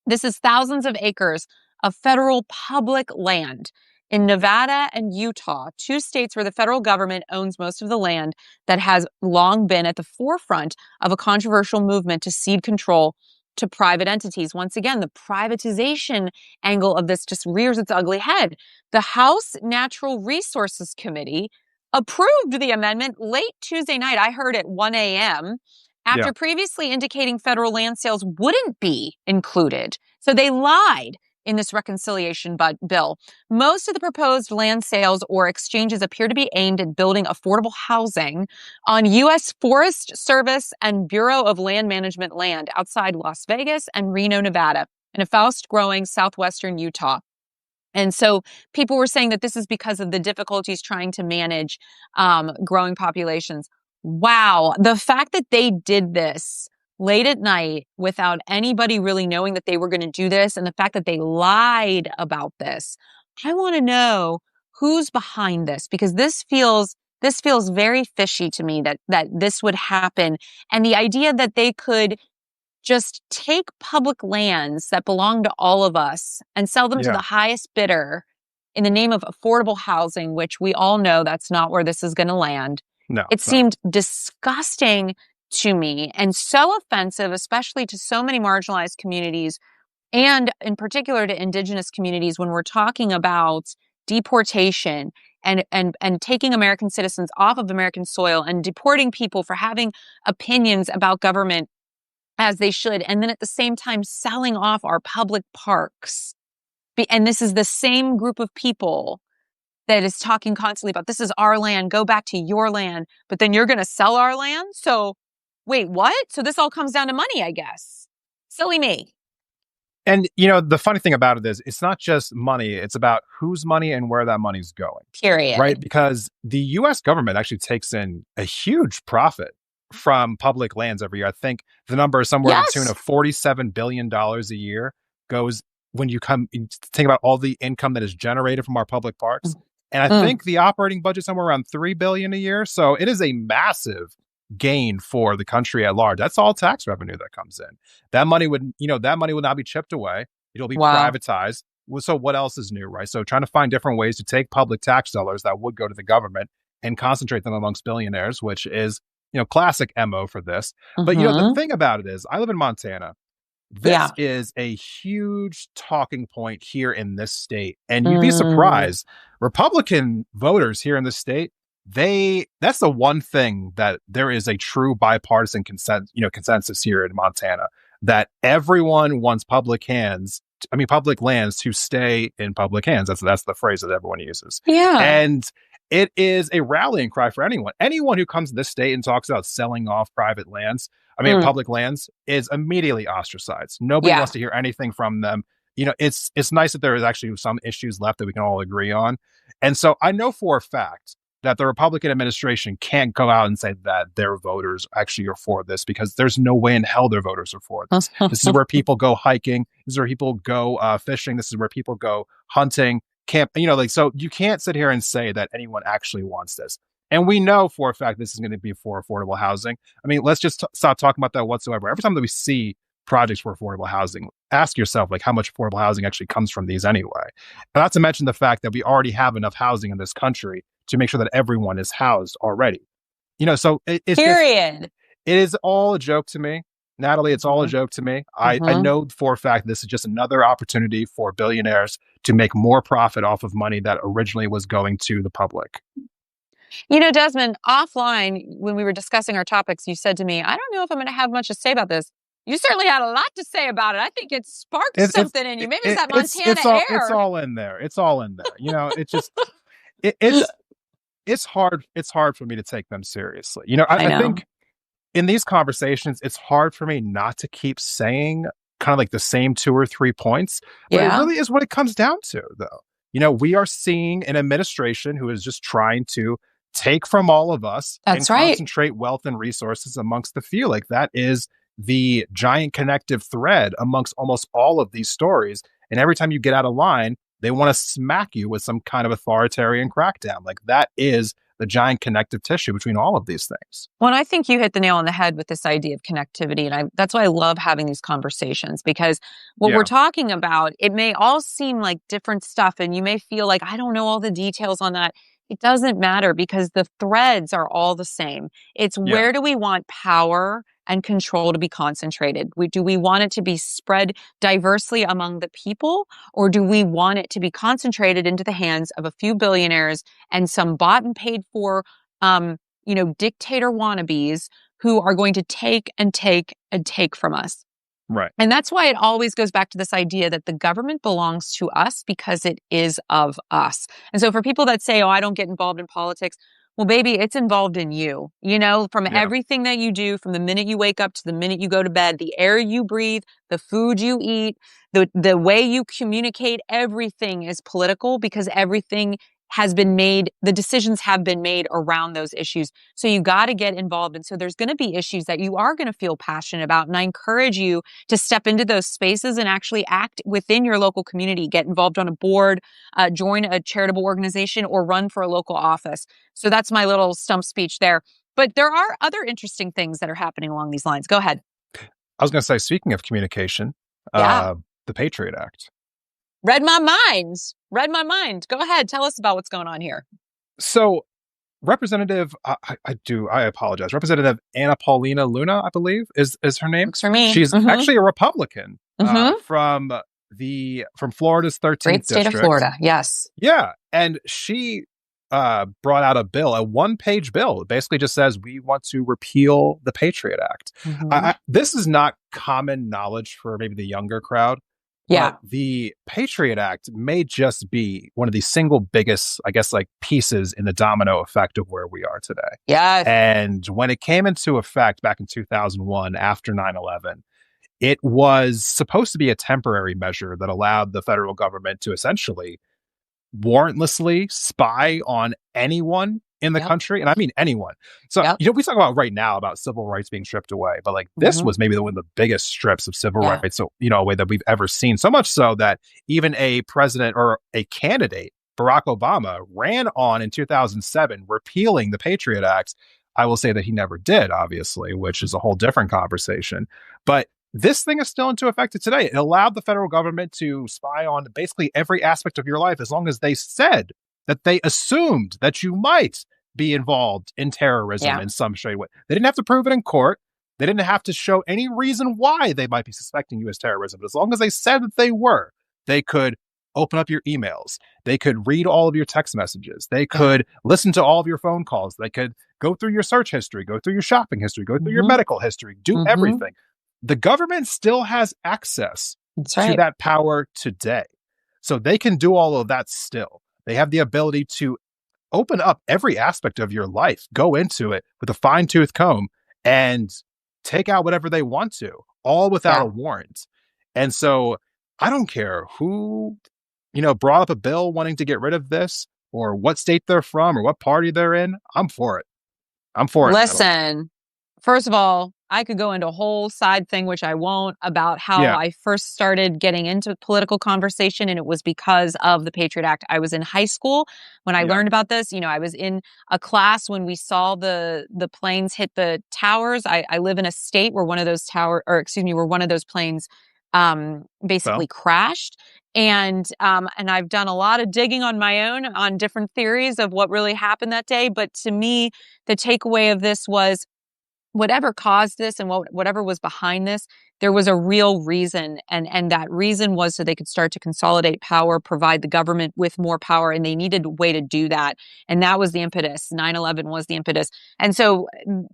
this is thousands of acres of federal public land in Nevada and Utah, two states where the federal government owns most of the land that has long been at the forefront of a controversial movement to cede control to private entities. Once again, the privatization angle of this just rears its ugly head. The House Natural Resources Committee approved the amendment late Tuesday night. I heard at 1 a.m. Yeah. after previously indicating federal land sales wouldn't be included. So they lied in this reconciliation bill. Most of the proposed land sales or exchanges appear to be aimed at building affordable housing on U.S. Forest Service and Bureau of Land Management land outside Las Vegas and Reno, Nevada, in a fast-growing southwestern Utah. And so people were saying that this is because of the difficulties trying to manage growing populations. Wow. The fact that they did this late at night without anybody really knowing that they were going to do this, and the fact that they lied about this. I want to know who's behind this, because this feels very fishy to me that this would happen. And the idea that they could just take public lands that belong to all of us and sell them to Yeah. the highest bidder in the name of affordable housing, which we all know that's not where this is going to land. No, It it's not. seemed disgusting to me and so offensive, especially to so many marginalized communities, and in particular to indigenous communities, when we're talking about deportation and taking American citizens off of American soil and deporting people for having opinions about government as they should, and then at the same time selling off our public parks. And this is the same group of people that is talking constantly about, this is our land, go back to your land, but then you're going to sell our land? So wait, what? So this all comes down to money, I guess. Silly me. And, the funny thing about it is it's not just money, it's about whose money and where that money's going, right? Period. Because the US government actually takes in a huge profit from public lands every year. I think the number is somewhere to the tune Yes. of $47 billion a year goes when you think about all the income that is generated from our public parks. And I think the operating budget somewhere around $3 billion a year. So it is a massive gain for the country at large. That's all tax revenue that comes in. That money would not be chipped away. It'll be Wow. privatized. So what else is new, right? So trying to find different ways to take public tax dollars that would go to the government and concentrate them amongst billionaires, which is, classic MO for this. But, the thing about it is I live in Montana. Yeah. This is a huge talking point here in this state. And you'd be surprised. Republican voters here in this state, that's the one thing that there is a true bipartisan consensus here in Montana, that everyone wants public lands to stay in public hands. That's the phrase that everyone uses. Yeah. And it is a rallying cry for anyone. Anyone who comes to this state and talks about selling off public lands is immediately ostracized. Nobody wants to hear anything from them. It's nice that there is actually some issues left that we can all agree on. And so I know for a fact that the Republican administration can't go out and say that their voters actually are for this, because there's no way in hell their voters are for this. This is where people go hiking. This is where people go fishing. This is where people go hunting, camp. So you can't sit here and say that anyone actually wants this. And we know for a fact this is going to be for affordable housing. I mean, let's just stop talking about that whatsoever. Every time that we see projects for affordable housing, ask yourself, how much affordable housing actually comes from these anyway? And not to mention the fact that we already have enough housing in this country to make sure that everyone is housed already. So it's Period. It is all a joke to me. Natalie, it's all a joke to me. I know for a fact this is just another opportunity for billionaires to make more profit off of money that originally was going to the public. Desmond, offline, when we were discussing our topics, you said to me, I don't know if I'm going to have much to say about this. You certainly had a lot to say about it. I think it sparked something in you. Maybe it's that Montana air. It's all in there. It's all in there. It's just, it's hard. It's hard for me to take them seriously. I think in these conversations, it's hard for me not to keep saying kind of like the same 2 or 3 points, but it really is what it comes down to, though. We are seeing an administration who is just trying to take from all of us and concentrate wealth and resources amongst the few. That is the giant connective thread amongst almost all of these stories. And every time you get out of line, they want to smack you with some kind of authoritarian crackdown. That is the giant connective tissue between all of these things. Well, I think you hit the nail on the head with this idea of connectivity. And that's why I love having these conversations, because what we're talking about, it may all seem like different stuff. And you may feel like, I don't know all the details on that. It doesn't matter, because the threads are all the same. It's where do we want power and control to be concentrated? Do we want it to be spread diversely among the people, or do we want it to be concentrated into the hands of a few billionaires and some bought and paid for, dictator wannabes who are going to take and take and take from us? Right. And that's why it always goes back to this idea that the government belongs to us because it is of us. And so for people that say, I don't get involved in politics, well, baby, it's involved in you, from everything that you do, from the minute you wake up to the minute you go to bed, the air you breathe, the food you eat, the way you communicate, everything is political, because everything has been made, the decisions have been made around those issues. So you got to get involved. And so there's going to be issues that you are going to feel passionate about. And I encourage you to step into those spaces and actually act within your local community, get involved on a board, join a charitable organization, or run for a local office. So that's my little stump speech there. But there are other interesting things that are happening along these lines. Go ahead. I was going to say, speaking of communication, Yeah. the Patriot Act. Read my mind. Read my mind. Go ahead. Tell us about what's going on here. So, Representative, I apologize. Representative Anna Paulina Luna, I believe, is her name. Works for me. She's actually a Republican Mhm. from Florida's 13th Great state district. of Florida. Yes. Yeah, and she brought out a one-page bill. It basically just says we want to repeal the Patriot Act. This is not common knowledge for maybe the younger crowd. Yeah. But the Patriot Act may just be one of the single biggest, I guess, like pieces in the domino effect of where we are today. Yeah. And when it came into effect back in 2001 after 9/11, it was supposed to be a temporary measure that allowed the federal government to essentially warrantlessly spy on anyone in the country. And I mean anyone. So, we talk about right now about civil rights being stripped away, but like this was maybe one of the biggest strips of civil rights, so, a way that we've ever seen. So much so that even a president or a candidate, Barack Obama, ran on in 2007 repealing the Patriot Act. I will say that he never did, obviously, which is a whole different conversation. But this thing is still into effect today. It allowed the federal government to spy on basically every aspect of your life as long as they said that they assumed that you might be involved in terrorism in some shade way. They didn't have to prove it in court. They didn't have to show any reason why they might be suspecting you as terrorism. But as long as they said that they were, they could open up your emails. They could read all of your text messages. They could listen to all of your phone calls. They could go through your search history, go through your shopping history, go through your medical history, do everything. The government still has access to that power today. So they can do all of that still. They have the ability to open up every aspect of your life, go into it with a fine-tooth comb and take out whatever they want to, all without a warrant. And so I don't care who, brought up a bill wanting to get rid of this or what state they're from or what party they're in. I'm for it. Listen, first of all, I could go into a whole side thing, which I won't, about how I first started getting into political conversation, and it was because of the Patriot Act. I was in high school when I learned about this. I was in a class when we saw the planes hit the towers. I live in a state where one of those where one of those planes basically crashed. And I've done a lot of digging on my own on different theories of what really happened that day. But to me, the takeaway of this was, whatever caused this and whatever was behind this, there was a real reason. And that reason was so they could start to consolidate power, provide the government with more power, and they needed a way to do that. And that was the impetus. 9/11 was the impetus. And so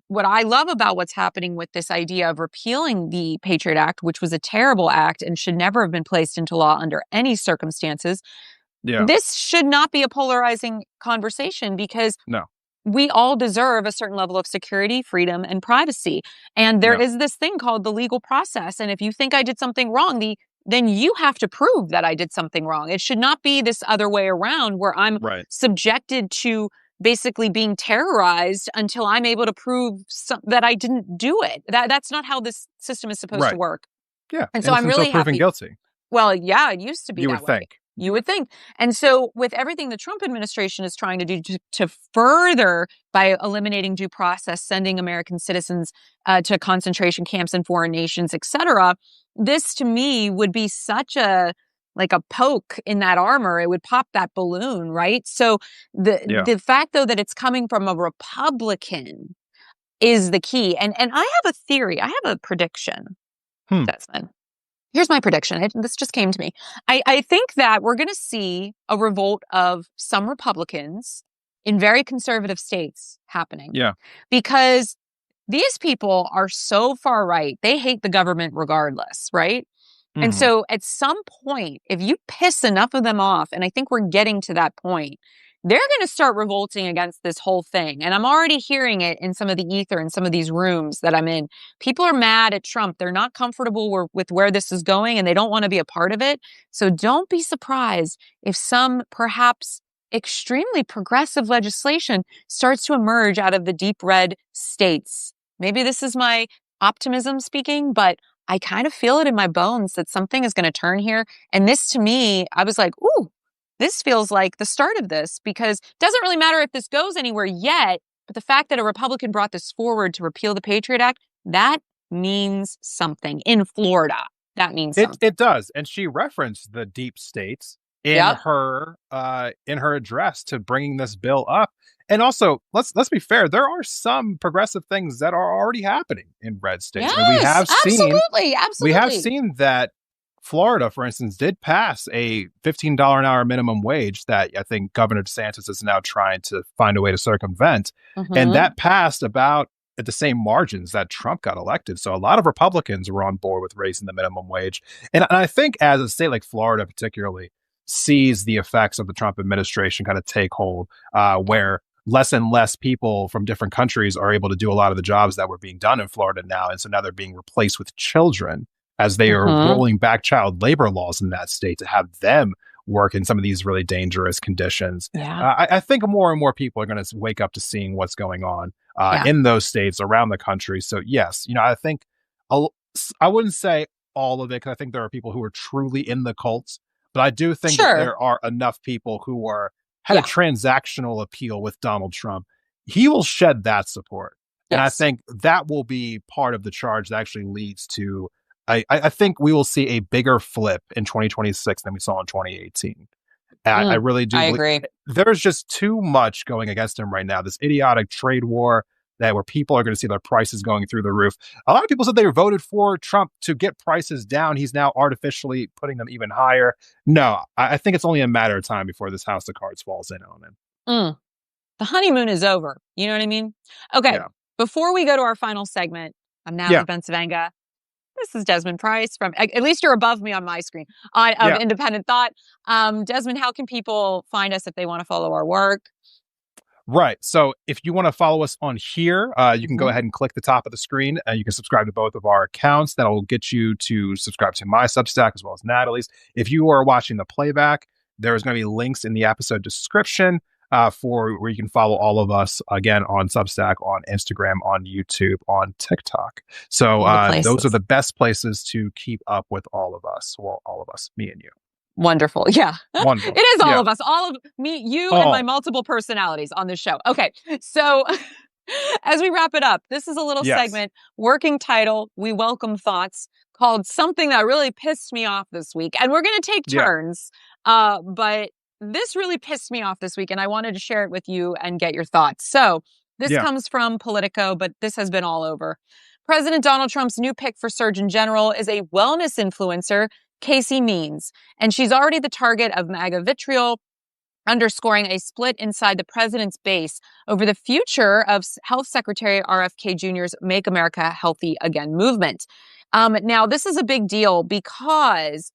what I love about what's happening with this idea of repealing the Patriot Act, which was a terrible act and should never have been placed into law under any circumstances, this should not be a polarizing conversation because we all deserve a certain level of security, freedom, and privacy. And there is this thing called the legal process. And if you think I did something wrong, then you have to prove that I did something wrong. It should not be this other way around where I'm subjected to basically being terrorized until I'm able to prove that I didn't do it. That's not how this system is supposed to work. Yeah. And so I'm really happy. Guilty. Well, yeah, it used to be that way. Think. You would think. And so with everything the Trump administration is trying to do to further, by eliminating due process, sending American citizens to concentration camps in foreign nations, et cetera, this to me would be such a poke in that armor. It would pop that balloon, right? So the fact, though, that it's coming from a Republican is the key. And I have a theory. I have a prediction, Desmond. Here's my prediction. This just came to me. I think that we're going to see a revolt of some Republicans in very conservative states happening. Yeah. Because these people are so far right. They hate the government regardless, right? And so at some point, if you piss enough of them off, and I think we're getting to that point, they're going to start revolting against this whole thing. And I'm already hearing it in some of the ether in some of these rooms that I'm in. People are mad at Trump. They're not comfortable with where this is going, and they don't want to be a part of it. So don't be surprised if some perhaps extremely progressive legislation starts to emerge out of the deep red states. Maybe this is my optimism speaking, but I kind of feel it in my bones that something is going to turn here. And this to me, I was like, ooh, this feels like the start of this, because it doesn't really matter if this goes anywhere yet, but the fact that a Republican brought this forward to repeal the Patriot Act, that means something in Florida. That means something. It does. And she referenced the deep states Yep. in her address to bringing this bill up. And also, let's be fair, there are some progressive things that are already happening in red states. I mean, Yes, absolutely. we have Absolutely. seen that Florida, for instance, did pass a $15 an hour minimum wage that I think Governor DeSantis is now trying to find a way to circumvent. And Mhm. that passed about at the same margins that Trump got elected. So a lot of Republicans were on board with raising the minimum wage. And I think as a state like Florida, particularly, sees the effects of the Trump administration kind of take hold, where less and less people from different countries are able to do a lot of the jobs that were being done in Florida now. And so now they're being replaced with children as they are Mhm. rolling back child labor laws in that state to have them work in some of these really dangerous conditions. Yeah. I think more and more people are going to wake up to seeing what's going on Yeah. in those states around the country. So yes, I think I wouldn't say all of it, because I think there are people who are truly in the cults, but I do think that Sure. there are enough people who had a Yeah. transactional appeal with Donald Trump. He will shed that support. And I Yes. think that will be part of the charge that actually leads to I think we will see a bigger flip in 2026 than we saw in 2018. I really do I believe agree. there's just too much going against him right now. This idiotic trade war that where people are going to see their prices going through the roof. A lot of people said they voted for Trump to get prices down. He's now artificially putting them even higher. No, I think it's only a matter of time before this house of cards falls in on him. Mm. The honeymoon is over. You know what I mean? Okay. Yeah. Before we go to our final segment, I'm Natalie Yeah. Bencavanga. This is Desmond Price from, at least you're above me on my screen, of Yeah. Independent Thought. Desmond, how can people find us if they want to follow our work? Right. So if you want to follow us on here, you can go Mhm. ahead and click the top of the screen. You can subscribe to both of our accounts. That'll get you to subscribe to my Substack as well as Natalie's. If you are watching the playback, there's going to be links in the episode description for where you can follow all of us again on Substack, on Instagram, on YouTube, on TikTok. So All the those are places. the best places to keep up with all of us. Well, all of us, me and you. Wonderful. Yeah. Wonderful. It is all Yeah. of us, all of me, you, and my Oh, multiple personalities on this show. Okay. So as we wrap it up, this is a little yes. segment, working title, We Welcome Thoughts, called Something That Really Pissed Me Off This Week. And we're going to take Yeah. turns. But this really pissed me off this week, and I wanted to share it with you and get your thoughts. So this Yeah. comes from Politico, but this has been all over. President Donald Trump's new pick for Surgeon General is a wellness influencer, Casey Means, and she's already the target of MAGA vitriol, underscoring a split inside the president's base over the future of Health Secretary RFK Jr.'s Make America Healthy Again movement. Now, this is a big deal because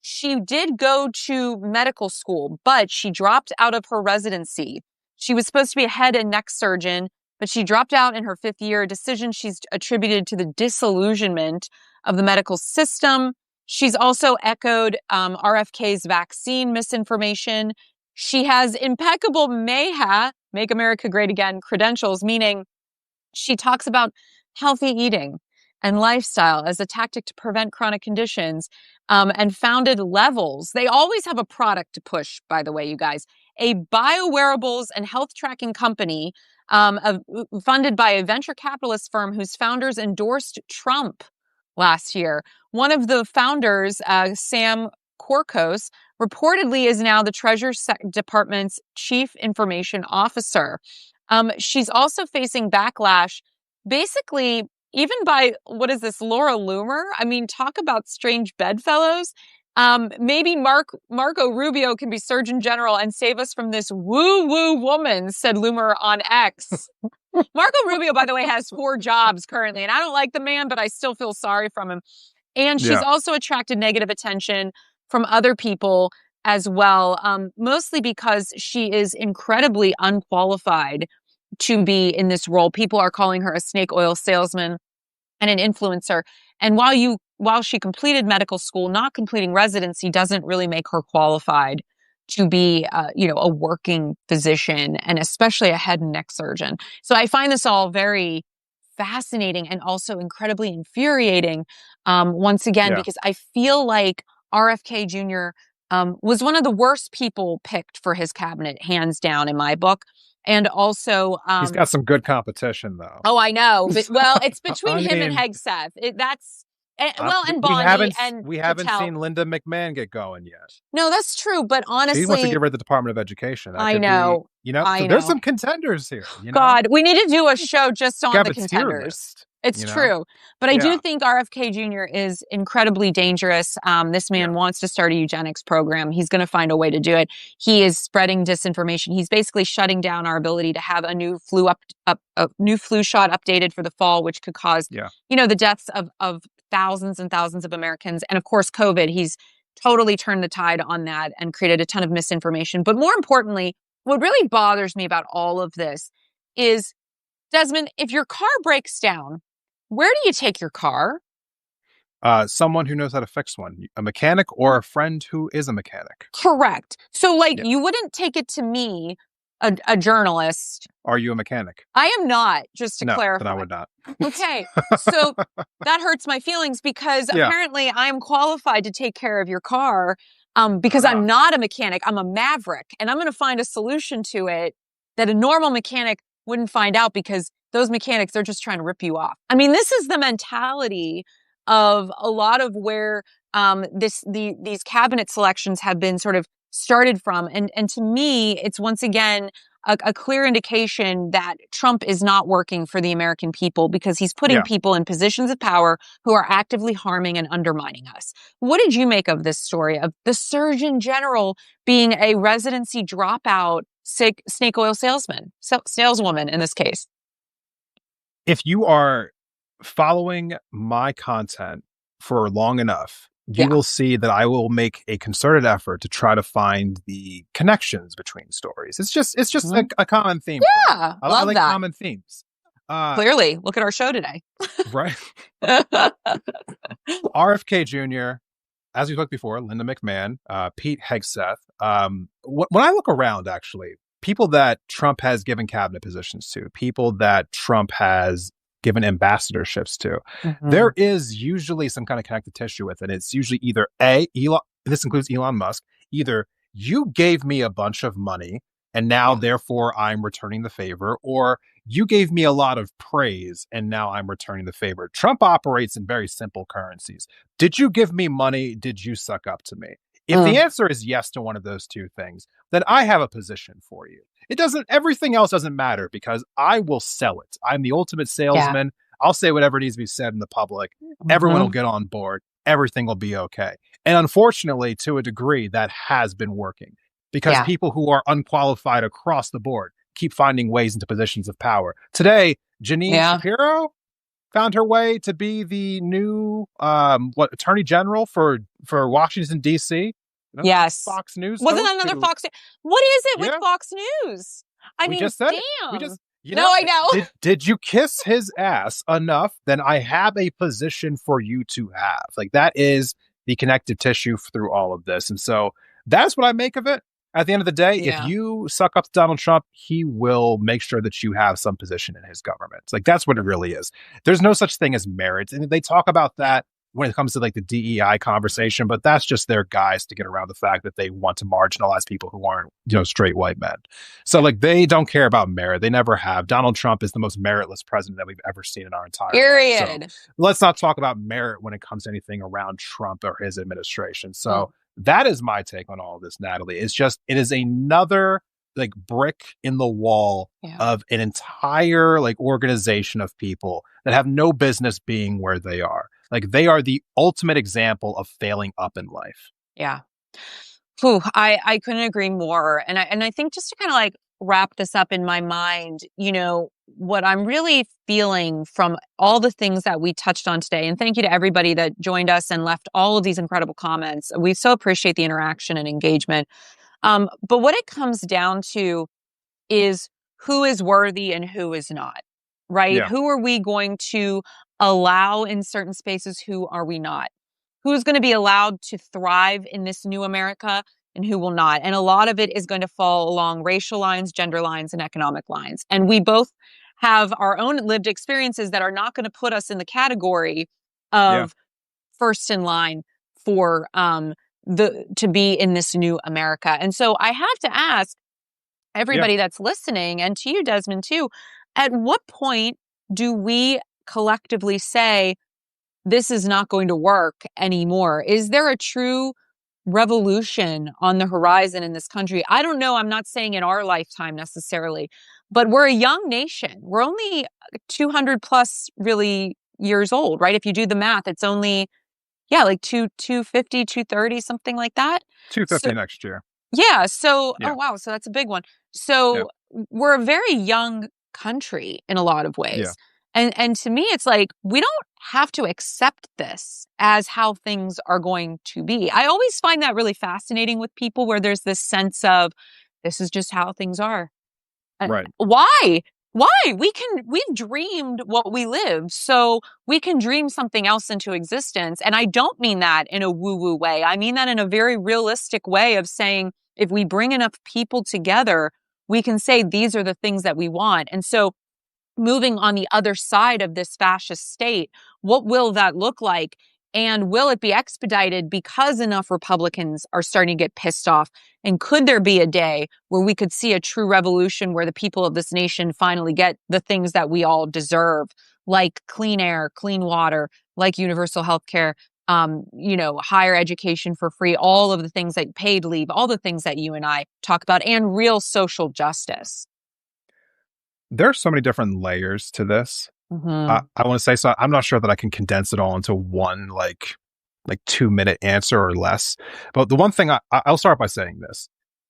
she did go to medical school, but she dropped out of her residency. She was supposed to be a head and neck surgeon, but she dropped out in her fifth year, a decision she's attributed to the disillusionment of the medical system. She's also echoed RFK's vaccine misinformation. She has impeccable MAHA, Make America Great Again, credentials, meaning she talks about healthy eating and lifestyle as a tactic to prevent chronic conditions, and founded Levels. They always have a product to push, by the way, you guys. A biowearables and health tracking company funded by a venture capitalist firm whose founders endorsed Trump last year. One of the founders, Sam Korkos, reportedly is now the Treasury Department's chief information officer. She's also facing backlash, basically, even by, what is this, Laura Loomer? I mean, talk about strange bedfellows. Maybe Marco Rubio can be Surgeon General and save us from this woo-woo woman, said Loomer on X. Marco Rubio, by the way, has 4 jobs currently, and I don't like the man, but I still feel sorry from him. And she's Yeah. also attracted negative attention from other people as well, mostly because she is incredibly unqualified to be in this role. People are calling her a snake oil salesman and an influencer. And while she completed medical school, not completing residency doesn't really make her qualified to be, a working physician, and especially a head and neck surgeon. So I find this all very fascinating and also incredibly infuriating, once again, Yeah. because I feel like RFK Jr. Was one of the worst people picked for his cabinet, hands down, in my book. And also, He's got some good competition, though. oh, I know, but well, it's between I him and mean, Hegseth. And we Bondi haven't and we haven't Patel. seen Linda McMahon get going yet. No, that's true. But She wants to honestly, get rid of the Department of Education. That I could be, know, so I there's know. some contenders here, God, we need to do a show just on the Gabbett tier contenders. list, It's true. But I do Yeah. think RFK Jr. is incredibly dangerous. This man Yeah. wants to start a eugenics program. He's going to find a way to do it. He is spreading disinformation. He's basically shutting down our ability to have a new new flu shot updated for the fall, which could cause, Yeah. the deaths of thousands and thousands of Americans. And of course, COVID, he's totally turned the tide on that and created a ton of misinformation. But more importantly, what really bothers me about all of this is, Desmond, if your car breaks down, where do you take your car? Someone who knows how to fix one, a mechanic or a friend who is a mechanic. Correct. So, Yeah. you wouldn't take it to me, a journalist. Are you a mechanic? I am not, just to No, clarify. then I would not. Okay. So that hurts my feelings because apparently I am qualified to take care of your car, because I'm not a mechanic. I'm a maverick, and I'm going to find a solution to it that a normal mechanic wouldn't find out, because those mechanics, they're just trying to rip you off. I mean, this is the mentality of a lot of where these cabinet selections have been sort of started from. And to me, it's once again a clear indication that Trump is not working for the American people, because he's putting people in positions of power who are actively harming and undermining us. What did you make of this story of the Surgeon General being a residency dropout snake oil saleswoman in this case? If you are following my content for long enough, you will see that I will make a concerted effort to try to find the connections between stories. It's just a common theme. Yeah, I like common themes. Clearly, look at our show today. Right. RFK Jr., as we talked before, Linda McMahon, Pete Hegseth. When I look around, actually, people that Trump has given cabinet positions to, people that Trump has given ambassadorships to, there is usually some kind of connective tissue with it. It's usually either this includes Elon Musk, either you gave me a bunch of money and now therefore I'm returning the favor, or you gave me a lot of praise and now I'm returning the favor. Trump operates in very simple currencies. Did you give me money? Did you suck up to me? If the answer is yes to one of those two things, then I have a position for you. Everything else doesn't matter, because I will sell it. I'm the ultimate salesman. I'll say whatever needs to be said in the public. Everyone will get on board. Everything will be okay. And unfortunately, to a degree, that has been working, because people who are unqualified across the board keep finding ways into positions of power. Today, Janine Shapiro found her way to be the new attorney general for Washington, D.C. Yes. Fox News. Wasn't another Fox? What is it with Fox News? I mean, just said damn. We just, I know. Did you kiss his ass enough? Then I have a position for you to have. Like, that is the connective tissue through all of this. And so that's what I make of it. At the end of the day, if you suck up to Donald Trump, he will make sure that you have some position in his government. Like, that's what it really is. There's no such thing as merit. And they talk about that when it comes to like the DEI conversation, but that's just their guys to get around the fact that they want to marginalize people who aren't, straight white men. So like, they don't care about merit. They never have. Donald Trump is the most meritless president that we've ever seen in our entire life. So let's not talk about merit when it comes to anything around Trump or his administration. So that is my take on all of this, Natalie. It is another like brick in the wall of an entire like organization of people that have no business being where they are. Like, they are the ultimate example of failing up in life. Yeah. Whew, I couldn't agree more. And I think, just to kind of like wrap this up in my mind, what I'm really feeling from all the things that we touched on today, and thank you to everybody that joined us and left all of these incredible comments. We so appreciate the interaction and engagement. But what it comes down to is who is worthy and who is not, right? Yeah. Who are we going to allow in certain spaces? Who are we not? Who's going to be allowed to thrive in this new America? and who will not. And a lot of it is going to fall along racial lines, gender lines, and economic lines. And we both have our own lived experiences that are not going to put us in the category Yeah. of first in line for to be in this new America. And so I have to ask Yeah. everybody that's listening, and to you, Desmond, too, at what point do we collectively say this is not going to work anymore? Is there a true revolution on the horizon in this country? I don't know. I'm not saying in our lifetime necessarily, but we're a young nation. We're only 200 plus really years old, right? If you do the math, it's only, yeah, like 250, 230, something like that. 250 So, next year. yeah. So, Yeah. oh, wow. So that's a big one. Yeah. So we're a very young country in a lot of Yeah. ways. And to me, it's like, we don't have to accept this as how things are going to be. I always find that really fascinating with people where there's this sense of this is just how things are. Right. Why? Why? We've dreamed what we lived, so we can dream something else into existence. And I don't mean that in a woo-woo way. I mean that in a very realistic way of saying, if we bring enough people together, we can say these are the things that we want. And so moving on the other side of this fascist state, what will that look like? And will it be expedited because enough Republicans are starting to get pissed off? And could there be a day where we could see a true revolution where the people of this nation finally get the things that we all deserve, like clean air, clean water, like universal health care, higher education for free, all of the things like paid leave, all the things that you and I talk about, and real social justice? There are so many different layers to this. Mm-hmm. I want to say so. I'm not sure that I can condense it all into one like 2 minute answer or less. But the one thing I'll start by saying this: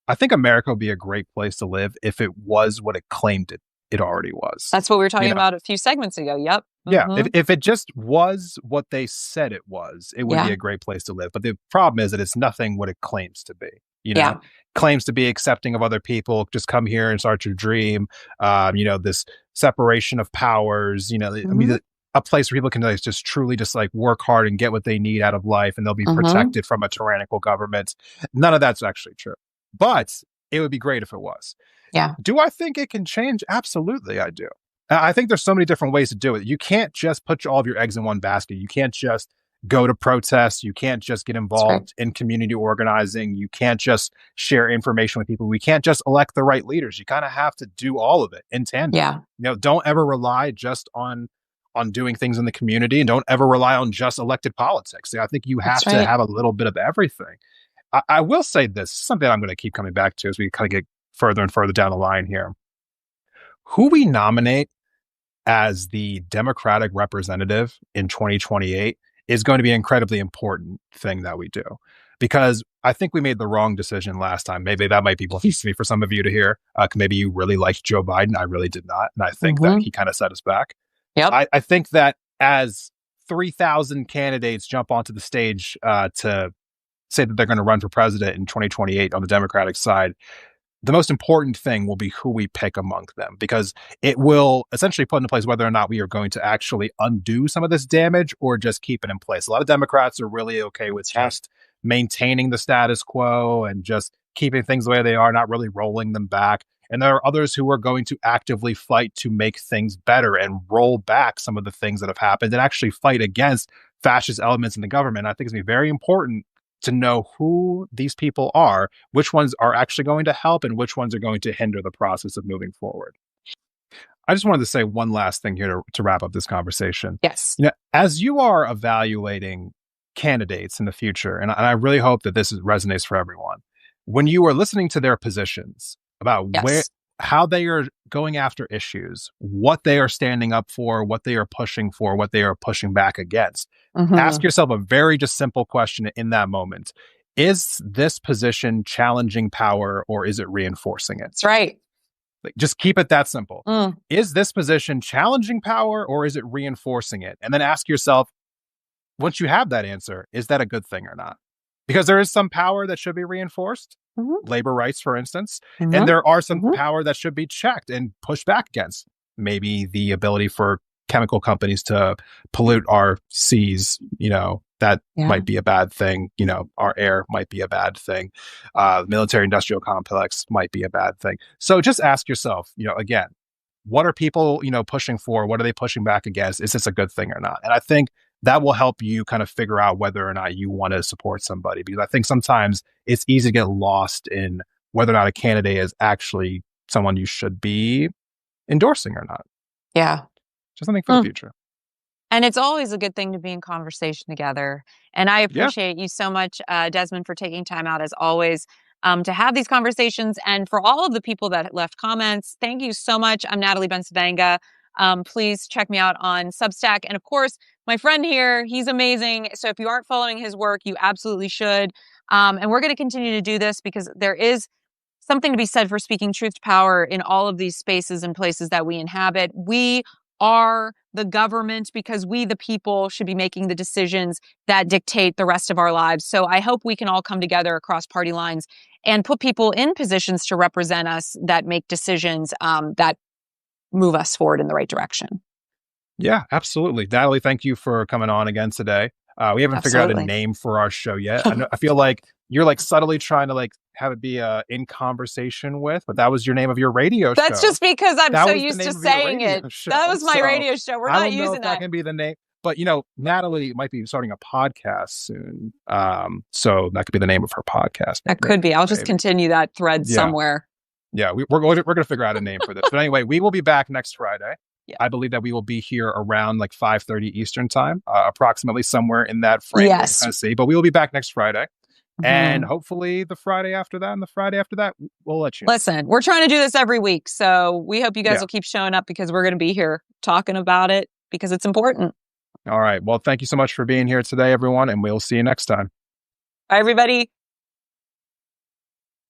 I think America would be a great place to live if it was what it claimed it already was. That's what we were talking You know, about a few segments ago. Yep. yeah. Mm-hmm. If it just was what they said it was, it would be Yeah. a great place to live. But the problem is that it's nothing what it claims to be. You know, Yeah. claims to be accepting of other people. Just come here and start your dream. This separation of powers. I mean, Mm-hmm. a place where people can just truly just like work hard and get what they need out of life, and they'll be Mm-hmm. protected from a tyrannical government. None of that's actually true, but it would be great if it was. Yeah. Do I think it can change? Absolutely, I do. I think there's so many different ways to do it. You can't just put all of your eggs in one basket. You can't just go to protests. You can't just get That's right. involved in community organizing. You can't just share information with people. We can't just elect the right leaders. You kind of have to do all of it in tandem. Yeah. Don't ever rely just on doing things in the community, and don't ever rely on just elected politics. I think you have That's to right. have a little bit of everything. I will say this, something I'm going to keep coming back to as we kind of get further and further down the line here. Who we nominate as the Democratic representative in 2028 is going to be an incredibly important thing that we do. Because I think we made the wrong decision last time. Maybe that might be blasphemy for some of you to hear. Maybe you really liked Joe Biden. I really did not. And I think that he kind of set us back. Yep. I think that as 3,000 candidates jump onto the stage to say that they're going to run for president in 2028 on the Democratic side, the most important thing will be who we pick among them, because it will essentially put into place whether or not we are going to actually undo some of this damage or just keep it in place. A lot of Democrats are really okay with just maintaining the status quo and just keeping things the way they are, not really rolling them back. And there are others who are going to actively fight to make things better and roll back some of the things that have happened and actually fight against fascist elements in the government. I think it's going to be very important to know who these people are, which ones are actually going to help and which ones are going to hinder the process of moving forward. I just wanted to say one last thing here to wrap up this conversation. Yes. As you are evaluating candidates in the future, and I really hope that this resonates for everyone, when you are listening to their positions about how they are going after issues, what they are standing up for, what they are pushing for, what they are pushing back against, ask yourself a very just simple question in that moment. Is this position challenging power, or is it reinforcing it? That's right. Just keep it that simple. Is this position challenging power, or is it reinforcing it? And then ask yourself, once you have that answer, is that a good thing or not? Because there is some power that should be reinforced, labor rights, for instance, and there are some power that should be checked and pushed back against. Maybe the ability for chemical companies to pollute our seas, that might be a bad thing. Our air might be a bad thing. The military industrial complex might be a bad thing. So just ask yourself, again, what are people, pushing for? What are they pushing back against? Is this a good thing or not? And I think that will help you kind of figure out whether or not you want to support somebody, because I think sometimes it's easy to get lost in whether or not a candidate is actually someone you should be endorsing or not. Yeah. Just something for the future. And it's always a good thing to be in conversation together. And I appreciate you so much, Desmond, for taking time out, as always, to have these conversations. And for all of the people that left comments, thank you so much. I'm Natalie Bencivenga. Please check me out on Substack. And of course, my friend here, he's amazing. So if you aren't following his work, you absolutely should. And we're going to continue to do this because there is something to be said for speaking truth to power in all of these spaces and places that we inhabit. We are the government because we, the people, should be making the decisions that dictate the rest of our lives. So I hope we can all come together across party lines and put people in positions to represent us that make decisions that move us forward in the right direction. Yeah, absolutely. Natalie, thank you for coming on again today. We haven't figured out a name for our show yet. I feel like you're like subtly trying to like have it be in conversation with, but that was your name of your radio show. That's just because I'm so used to saying it. That was my radio show. We're not using that. I don't know if that can be the name, but Natalie might be starting a podcast soon. So that could be the name of her podcast. That could be. I'll just continue that thread somewhere. Yeah, we're going to figure out a name for this. But anyway, we will be back next Friday. Yeah. I believe that we will be here around like 5:30 Eastern time, approximately somewhere in that frame. Yes. Tennessee. But we will be back next Friday. And hopefully the Friday after that and the Friday after that, we'll let you know. Listen, we're trying to do this every week. So we hope you guys will keep showing up because we're going to be here talking about it because it's important. All right. Well, thank you so much for being here today, everyone. And we'll see you next time. Bye, everybody.